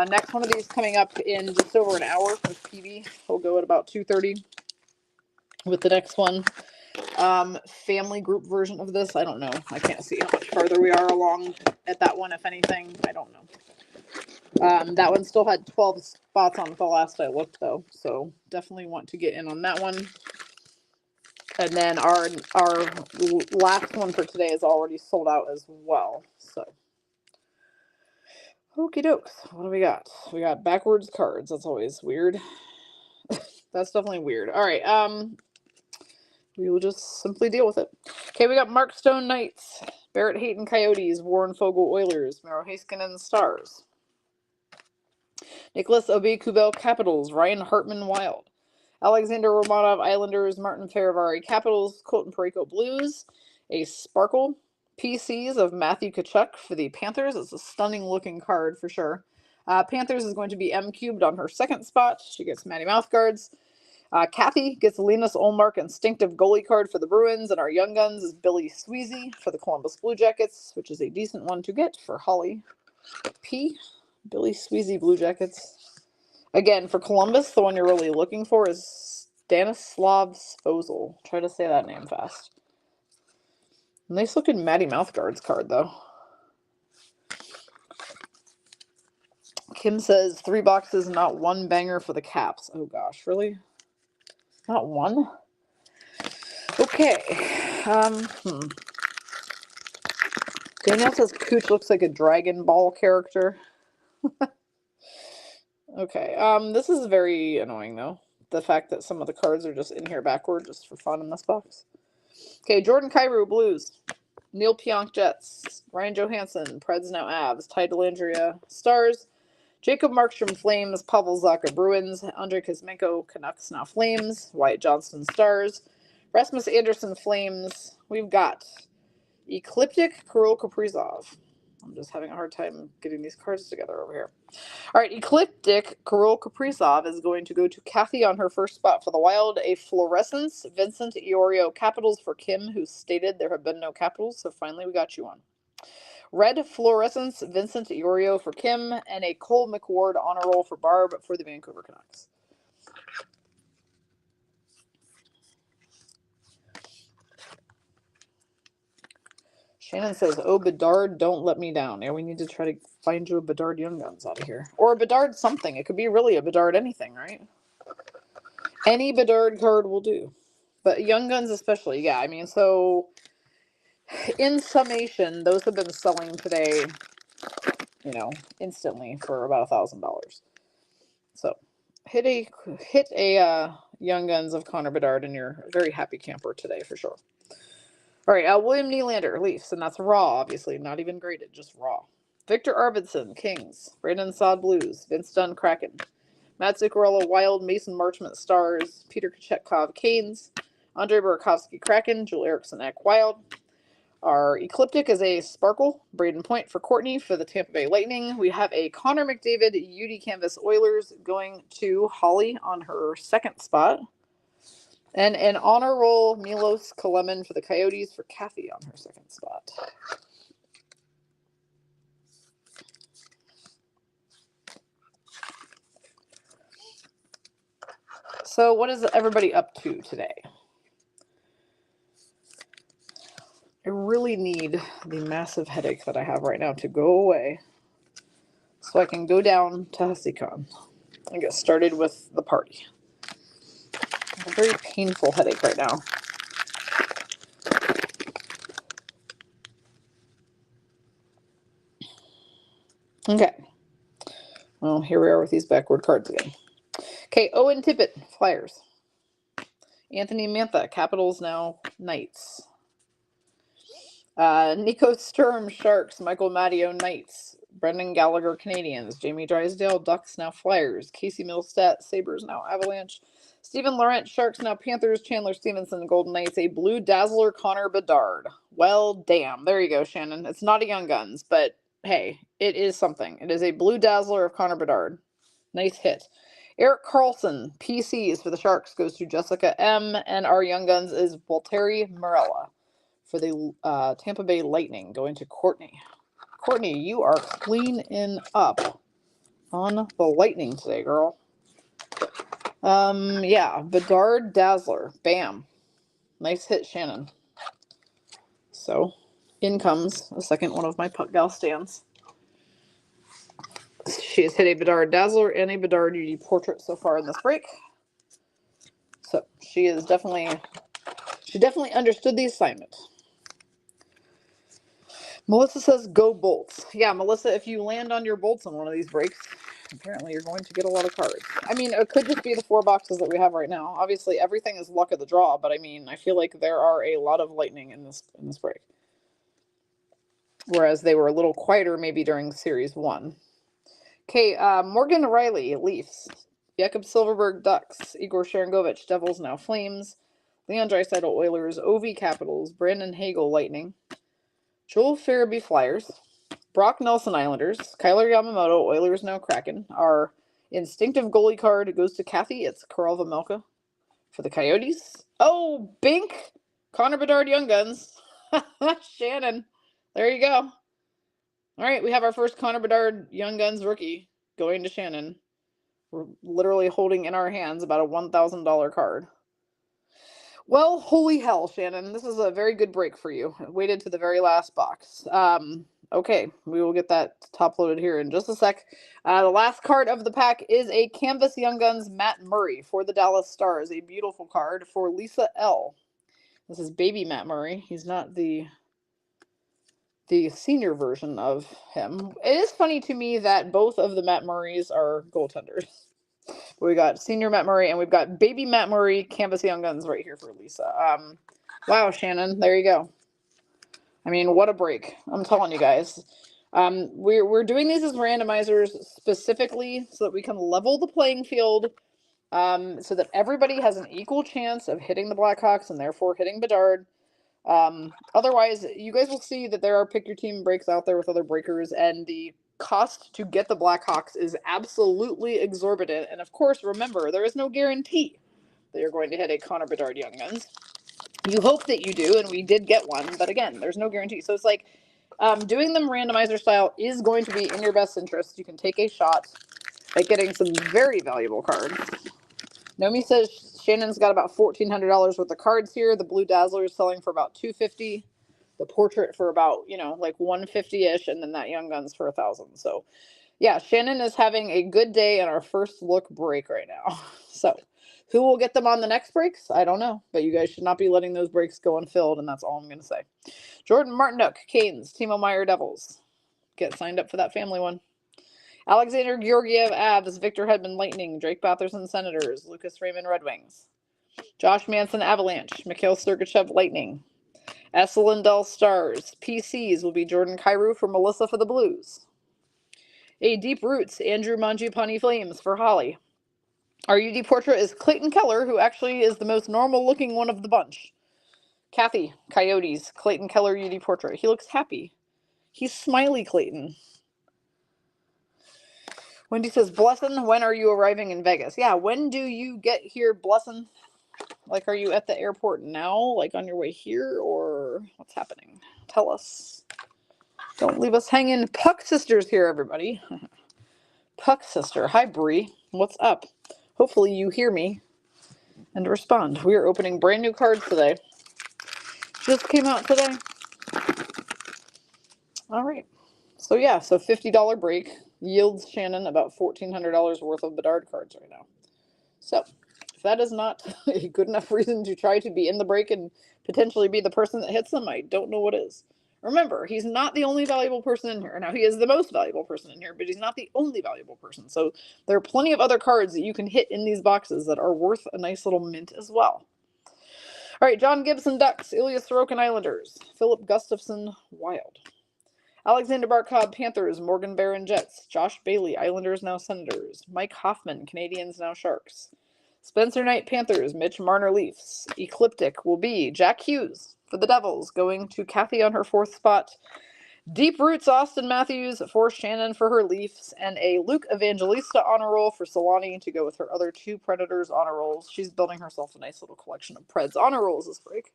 Speaker 1: Next one of these coming up in just over an hour with PB. We'll go at about 2:30 with the next one. Family group version of this. I don't know. I can't see how much farther we are along at that one, if anything. I don't know. That one still had 12 spots on it the last I looked, though. So definitely want to get in on that one. And then our last one for today is already sold out as well. So, okie dokes. What do we got? We got backwards cards. That's always weird. That's definitely weird. All right. We will just simply deal with it. Okay, we got Mark Stone Knights, Barrett Hayton Coyotes, Warren Fogle Oilers, Miro Heiskanen Stars, Nicholas Aube-Kubel Capitals, Ryan Hartman Wild, Alexander Romanov Islanders, Martin Ferivari Capitals, Colton Parayko Blues, a Sparkle PCs of Matthew Tkachuk for the Panthers. It's a stunning looking card for sure. Panthers is going to be M cubed on her second spot. She gets Matty Mouthguards. Kathy gets Linus Olmark Instinctive Goalie card for the Bruins, and our Young Guns is Billy Sweezy for the Columbus Blue Jackets, which is a decent one to get for Holly P. Billy Sweezy Blue Jackets. Again, for Columbus, the one you're really looking for is Stanislav Svozil. Try to say that name fast. Nice looking Matty Mouthguards card, though. Kim says 3 boxes, not one banger for the Caps. Oh gosh, really? Not one? Okay. Danielle says Cooch looks like a Dragon Ball character. Okay. This is very annoying though. The fact that some of the cards are just in here backward just for fun in this box. Okay, Jordan Kyrou, Blues. Neil Pionk, Jets. Ryan Johansson, Preds now Avs. Ty Dellandrea, Stars. Jacob Markstrom, Flames. Pavel Zacha, Bruins. Andrei Kuzmenko, Canucks now Flames. Wyatt Johnston, Stars. Rasmus Anderson, Flames. We've got Ecliptic, Kirill Kaprizov. I'm just having a hard time getting these cards together over here. All right, Ecliptic Kirill Kaprizov is going to go to Kathy on her first spot for the Wild. A Fluorescence Vincent Iorio Capitals for Kim, who stated there have been no Capitals, so finally we got you on. Red Fluorescence Vincent Iorio for Kim, and a Cole McWard honor roll for Barb for the Vancouver Canucks. Shannon says, oh, Bedard, don't let me down. Yeah, we need to try to find you a Bedard Young Guns out of here. Or a Bedard something. It could be really a Bedard anything, right? Any Bedard card will do. But Young Guns especially, yeah. I mean, so in summation, those have been selling today, you know, instantly for about $1,000. So hit a Young Guns of Connor Bedard and you're a very happy camper today for sure. All right, William Nylander, Leafs, and that's raw, obviously, not even graded, just raw. Victor Arvidsson, Kings. Brandon Saad, Blues. Vince Dunn, Kraken. Matt Zuccarello, Wild. Mason Marchment, Stars. Peter Kochetkov, Canes. Andre Burakovsky, Kraken. Joel Eriksson, Eck, Wild. Our Ecliptic is a Sparkle. Braden Point for Courtney for the Tampa Bay Lightning. We have a Connor McDavid UD Canvas Oilers going to Holly on her second spot. And an honor roll Milos Kalemen for the Coyotes for Kathy on her second spot. So what is everybody up to today? I really need the massive headache that I have right now to go away so I can go down to HussyCon and get started with the party. I have a very painful headache right now. Okay. Well, here we are with these backward cards again. Okay, Owen Tippett, Flyers. Anthony Mantha, Capitals now Knights. Nico Sturm, Sharks. Michael Matteo, Knights. Brendan Gallagher, Canadians. Jamie Drysdale, Ducks now Flyers. Casey Milstead, Sabres now Avalanche. Stephen Laurent, Sharks now Panthers. Chandler Stevenson, Golden Knights. A Blue Dazzler, Connor Bedard. Well, damn. There you go, Shannon. It's not a Young Guns, but hey, it is something. It is a Blue Dazzler of Connor Bedard. Nice hit. Eric Carlson, PCs for the Sharks, goes to Jessica M. And our Young Guns is Walteri Morella for the Tampa Bay Lightning, going to Courtney. Courtney, you are cleaning up on the Lightning today, girl. Yeah, Bedard Dazzler. Bam. Nice hit, Shannon. So, in comes a second one of my Puck Gal stands. She has hit a Bedard Dazzler and a Bedard UD Portrait so far in this break. So, she definitely understood the assignment. Melissa says, go Bolts. Yeah, Melissa, if you land on your Bolts on one of these breaks, apparently you're going to get a lot of cards. I mean, it could just be the 4 boxes that we have right now. Obviously, everything is luck of the draw, but I mean, I feel like there are a lot of Lightning in this break. Whereas they were a little quieter maybe during Series 1. Okay, Morgan Riley, Leafs. Jakob Silverberg, Ducks. Igor Sharangovich, Devils, now Flames. Leon Draisaitl, Oilers. Ovi, Capitals. Brandon Hagel, Lightning. Joel Farabee, Flyers. Brock Nelson, Islanders. Kyler Yamamoto, Oilers, now Kraken. Our instinctive goalie card goes to Kathy. It's Karel Vejmelka for the Coyotes. Oh, Bink! Connor Bedard, Young Guns. Shannon. There you go. All right, we have our first Connor Bedard Young Guns rookie going to Shannon. We're literally holding in our hands about a $1,000 card. Well, holy hell, Shannon. This is a very good break for you. I waited to the very last box. Okay, we will get that top loaded here in just a sec. The last card of the pack is a Canvas Young Guns Matt Murray for the Dallas Stars. A beautiful card for Lisa L. This is baby Matt Murray. He's not the senior version of him. It is funny to me that both of the Matt Murrays are goaltenders. We got senior Matt Murray and we've got baby Matt Murray Canvas Young Guns right here for Lisa. Wow, Shannon, there you go. I mean, what a break. I'm telling you guys. We're doing these as randomizers specifically so that we can level the playing field, so that everybody has an equal chance of hitting the Blackhawks and therefore hitting Bedard. Otherwise, you guys will see that there are pick your team breaks out there with other breakers, and the cost to get the Blackhawks is absolutely exorbitant. And of course, remember, there is no guarantee that you're going to hit a Connor Bedard Young Guns. You hope that you do, and we did get one, but again, there's no guarantee. So it's like doing them randomizer style is going to be in your best interest. You can take a shot at getting some very valuable cards. Nomi says Shannon's got about $1,400 worth of cards here. The Blue Dazzler is selling for about $250. The Portrait for about, like $150-ish, and then that Young Guns for $1,000. So yeah, Shannon is having a good day in our first look break right now. So who will get them on the next breaks? I don't know, but you guys should not be letting those breaks go unfilled, and that's all I'm going to say. Jordan Martinook, Canes, Timo Meier, Devils. Get signed up for that family one. Alexander Georgiev, Avs, Victor Hedman, Lightning, Drake Batherson, Senators, Lucas Raymond, Red Wings. Josh Manson, Avalanche, Mikhail Sergachev, Lightning. Essa Lindell, Stars. PCs will be Jordan Kyrou for Melissa for the Blues. A Deep Roots, Andrew Mangiapane Flames for Holly. Our UD Portrait is Clayton Keller, who actually is the most normal looking one of the bunch. Kathy, Coyotes, Clayton Keller UD Portrait. He looks happy. He's smiley Clayton. Wendy says, Blessin, when are you arriving in Vegas? Yeah, when do you get here, Blessin? Like, are you at the airport now? Like, on your way here? Or what's happening? Tell us. Don't leave us hanging. Puck Sister's here, everybody. Puck Sister. Hi, Bree. What's up? Hopefully you hear me and respond. We are opening brand new cards today. Just came out today. All right. So yeah, so $50 break yields Shannon about $1,400 worth of Bedard cards right now. So if that is not a good enough reason to try to be in the break and potentially be the person that hits them, I don't know what is. Remember, he's not the only valuable person in here. Now, he is the most valuable person in here, but he's not the only valuable person. So there are plenty of other cards that you can hit in these boxes that are worth a nice little mint as well. All right, John Gibson, Ducks. Ilya Sorokin, Islanders. Philip Gustafson, Wild. Alexander Barkov, Panthers. Morgan Barron, Jets. Josh Bailey, Islanders, now Senators. Mike Hoffman, Canadiens, now Sharks. Spencer Knight, Panthers. Mitch Marner, Leafs. Ecliptic will be Jack Hughes for the Devils, going to Kathy on her 4th spot. Deep Roots, Austin Matthews for Shannon for her Leafs, and a Luke Evangelista honor roll for Solani to go with her other 2 Predators honor rolls. She's building herself a nice little collection of Preds honor rolls this break.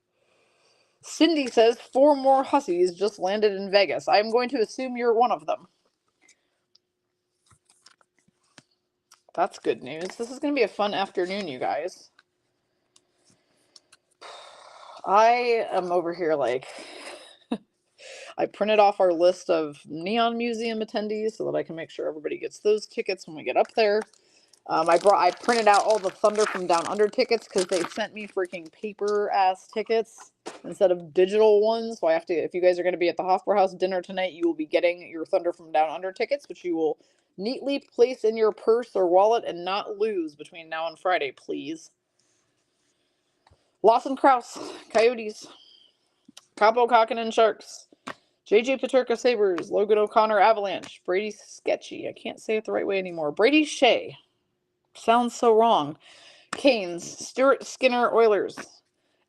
Speaker 1: Cindy says 4 more Hussies just landed in Vegas. I'm going to assume you're one of them. That's good news. This is going to be a fun afternoon, you guys. I am over here like... I printed off our list of Neon Museum attendees so that I can make sure everybody gets those tickets when we get up there. I printed out all the Thunder from Down Under tickets because they sent me freaking paper ass tickets instead of digital ones. So I have to, if you guys are going to be at the Hofbrauhaus dinner tonight, you will be getting your Thunder from Down Under tickets, which you will neatly place in your purse or wallet and not lose between now and Friday, please. Lawson Krause, Coyotes. Capo Kakinen, Sharks. JJ Peterka, Sabres. Logan O'Connor, Avalanche. Brady Sketchy. I can't say it the right way anymore. Brady Shea. Sounds so wrong. Canes. Stuart Skinner, Oilers.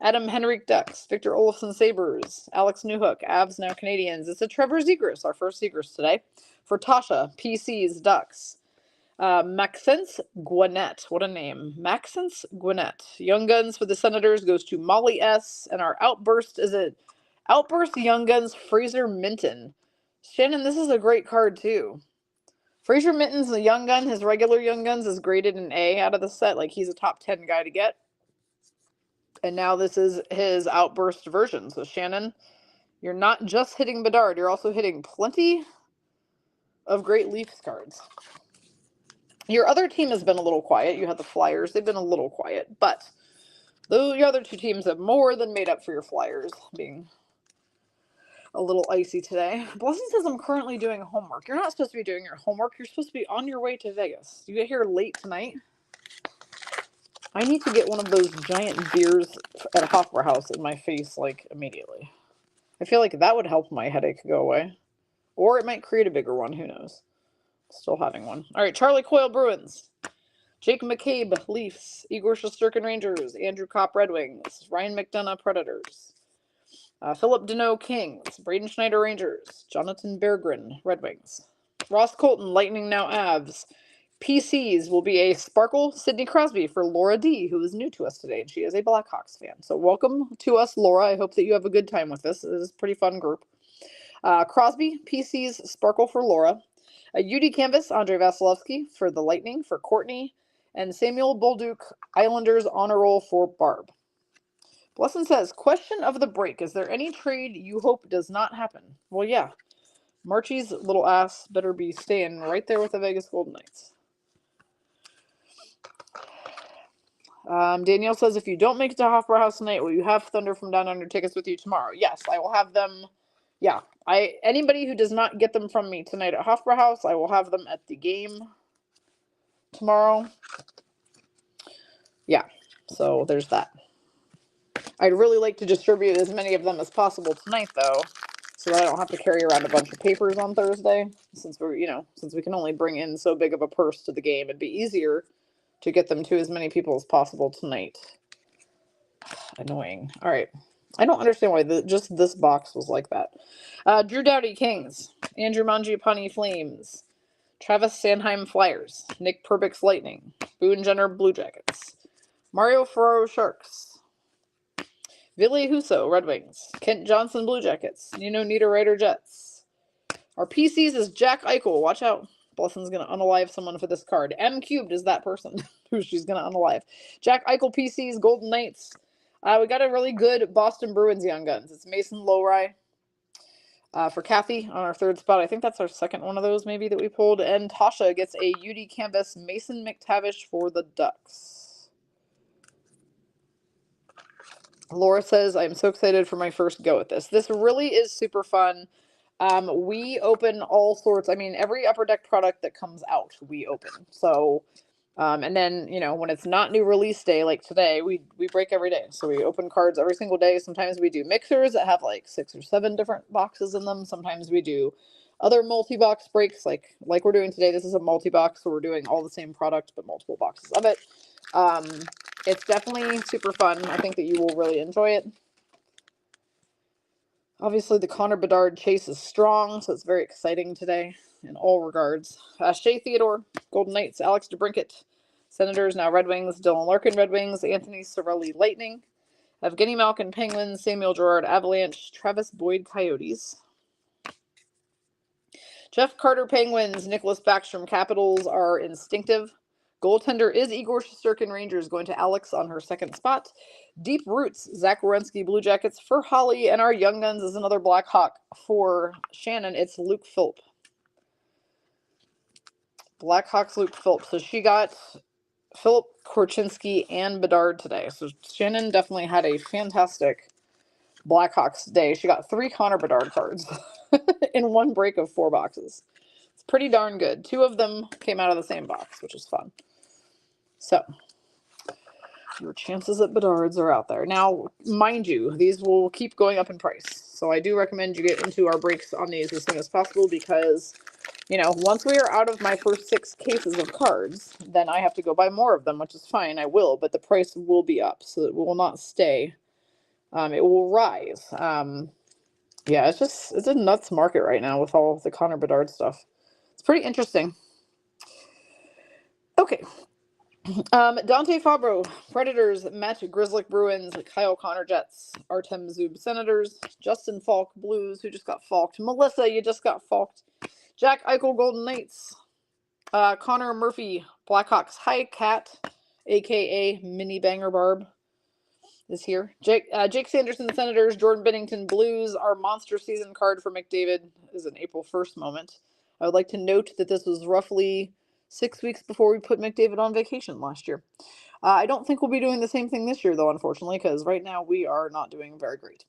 Speaker 1: Adam Henrique, Ducks. Victor Olofsson, Sabres. Alex Newhook, Avs, now Canadiens. It's a Trevor Zegras, our first Zegras today. For Tasha, PCs, Ducks. Maxence Gwinnett. What a name. Maxence Gwinnett. Young Guns for the Senators goes to Molly S. And our Outburst is it Outburst Young Guns, Fraser Minton. Shannon, this is a great card too. Fraser Minton's the Young Gun. His regular Young Guns is graded an A out of the set. Like, he's a top 10 guy to get. And now this is his Outburst version. So Shannon, You're not just hitting Bedard, you're also hitting plenty of great Leafs cards. Your other team has been a little quiet. You had the Flyers. They've been a little quiet. But your other two teams have more than made up for your Flyers being a little icy today. Blessing says I'm currently doing homework. You're not supposed to be doing your homework. You're supposed to be on your way to Vegas. You get here late tonight. I need to get one of those giant beers at a Hofbrauer House in my face, like, immediately. I feel like that would help my headache go away. Or it might create a bigger one. Who knows? Still having one. All right, Charlie Coyle Bruins. Jake McCabe Leafs. Igor Shesterkin Rangers. Andrew Kopp Red Wings. Ryan McDonough Predators. Philip Deneau Kings. Braden Schneider Rangers. Jonathan Berggren Red Wings. Ross Colton Lightning Now Avs. PCs will be a Sparkle Sidney Crosby for Laura D, who is new to us today, and she is a Blackhawks fan. So welcome to us, Laura. I hope that you have a good time with this. It is a pretty fun group. Crosby, PCs, Sparkle for Laura. A UD Canvas, Andrei Vasilevsky for the Lightning for Courtney. And Samuel Bolduc, Islanders Honor Roll for Barb. Blesson says, question of the break. Is there any trade you hope does not happen? Well, yeah. Marchie's little ass better be staying right there with the Vegas Golden Knights. Danielle says, if you don't make it to Hofbrauer House tonight, will you have Thunder from Down Under tickets with you tomorrow? Yes, I will have them. Yeah, anybody who does not get them from me tonight at Hofbrauer House, I will have them at the game tomorrow. Yeah, so there's that. I'd really like to distribute as many of them as possible tonight, though, so that I don't have to carry around a bunch of papers on Thursday. Since we can only bring in so big of a purse to the game, it'd be easier to get them to as many people as possible tonight. Annoying. All right. I don't understand why just this box was like that. Drew Doughty Kings. Andrew Mangiapane Flames. Travis Sanheim Flyers. Nick Perbix Lightning. Boone Jenner Blue Jackets. Mario Ferraro Sharks. Ville Husso Red Wings. Kent Johnson Blue Jackets. Nino Niederreiter Jets. Our PCs is Jack Eichel. Watch out. Blessing's going to unalive someone for this card. M Cubed is that person who she's going to unalive. Jack Eichel PCs, Golden Knights. We got a really good Boston Bruins Young Guns. It's Mason Lowry for Kathy on our third spot. I think that's our second one of those maybe that we pulled. And Tasha gets a UD Canvas Mason McTavish for the Ducks. Laura says, I'm so excited for my first go at this. This really is super fun. We open all sorts. I mean, every Upper Deck product that comes out, we open. So, and then, when it's not new release day, like today, we break every day. So we open cards every single day. Sometimes we do mixers that have like 6 or 7 different boxes in them. Sometimes we do other multi-box breaks like we're doing today. This is a multi-box, so we're doing all the same product, but multiple boxes of it. It's definitely super fun. I think that you will really enjoy it. Obviously, the Connor Bedard chase is strong, so it's very exciting today in all regards. Shea Theodore, Golden Knights, Alex DeBrincat, Senators, now Red Wings, Dylan Larkin, Red Wings, Anthony Cirelli, Lightning, Evgeny Malkin, Penguins, Samuel Girard, Avalanche, Travis Boyd, Coyotes, Jeff Carter, Penguins, Nicholas Backstrom, Capitals are instinctive. Goaltender is Igor Shesterkin, Rangers, going to Alex on her second spot. Deep Roots, Zach Werenski, Blue Jackets for Holly, and our Young Guns is another Blackhawk for Shannon. It's Luke Philp. Blackhawks Luke Philp. So she got Philip Korchinski and Bedard today. So Shannon definitely had a fantastic Blackhawks day. She got 3 Connor Bedard cards in one break of 4 boxes. It's pretty darn good. 2 of them came out of the same box, which is fun. So your chances at Bedards are out there. Now, mind you, these will keep going up in price. So I do recommend you get into our breaks on these as soon as possible because, once we are out of my first 6 cases of cards, then I have to go buy more of them, which is fine. I will, but the price will be up. So it will not stay. It will rise. Yeah, it's a nuts market right now with all the Connor Bedard stuff. It's pretty interesting. Okay. Dante Fabro, Predators, Matt Grizzlick Bruins, Kyle Connor Jets, Artem Zub Senators, Justin Falk Blues, who just got falked. Melissa, you just got falked. Jack Eichel Golden Knights, Connor Murphy Blackhawks High Cat, aka Mini Banger Barb, is here. Jake Sanderson, Senators, Jordan Bennington, Blues. Our monster season card for McDavid is an April 1st moment. I would like to note that this was roughly 6 weeks before we put McDavid on vacation last year. I don't think we'll be doing the same thing this year, though, unfortunately, because right now we are not doing very great.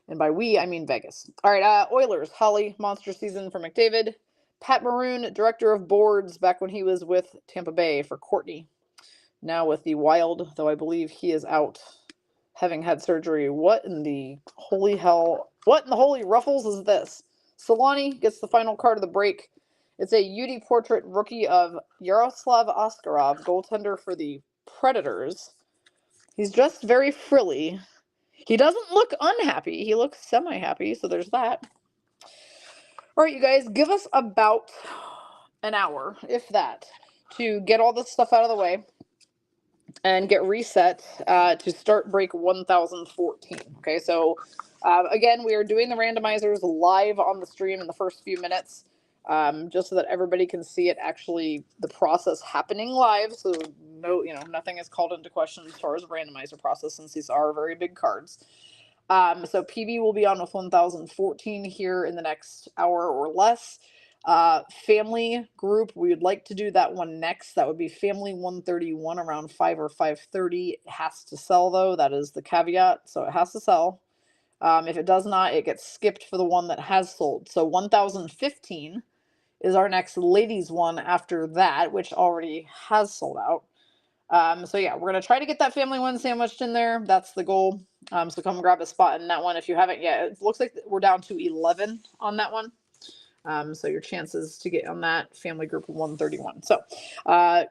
Speaker 1: And by we, I mean Vegas. All right, Oilers, Holly, monster season for McDavid. Pat Maroon, director of boards, back when he was with Tampa Bay for Courtney. Now with the Wild, though I believe he is out having had surgery. What in the holy hell? What in the holy ruffles is this? Solani gets the final card of the break. It's a UD portrait rookie of Yaroslav Oskarov, goaltender for the Predators. He's just very frilly. He doesn't look unhappy. He looks semi-happy, so there's that. All right, you guys, give us about an hour, if that, to get all this stuff out of the way and get reset to start break 1014. Okay, so again, we are doing the randomizers live on the stream in the first few minutes, just so that everybody can see it actually, the process happening live. So no, nothing is called into question as far as the randomizer process, since these are very big cards. So PB will be on with 1014 here in the next hour or less. Family group, we would like to do that one next. That would be family 131 around 5 or 5:30. It has to sell, though. That is the caveat. So it has to sell. If it does not, it gets skipped for the one that has sold. So 1015 is our next ladies one after that, which already has sold out. So yeah, we're going to try to get that family one sandwiched in there. That's the goal. So come grab a spot in that one if you haven't yet. It looks like we're down to 11 on that one. So your chances to get on that family group 131. So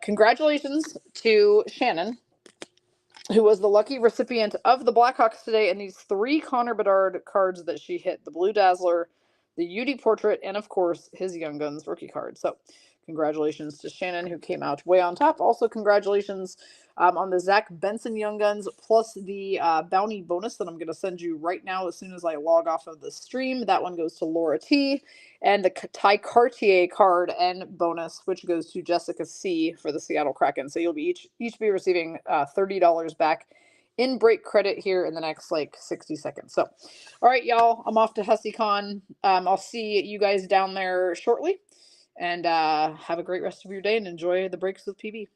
Speaker 1: congratulations to Shannon, who was the lucky recipient of the Blackhawks today, and these 3 Connor Bedard cards that she hit: the Blue Dazzler, the UD Portrait, and of course his Young Guns rookie card. So congratulations to Shannon, who came out way on top. Also congratulations on the Zach Benson Young Guns, plus the bounty bonus that I'm going to send you right now as soon as I log off of the stream. That one goes to Laura T. And the Ty Cartier card and bonus, which goes to Jessica C. for the Seattle Kraken. So you'll be each be receiving $30 back in break credit here in the next 60 seconds. So, all right, y'all, I'm off to HussyCon. I'll see you guys down there shortly. And have a great rest of your day and enjoy the breaks with PB.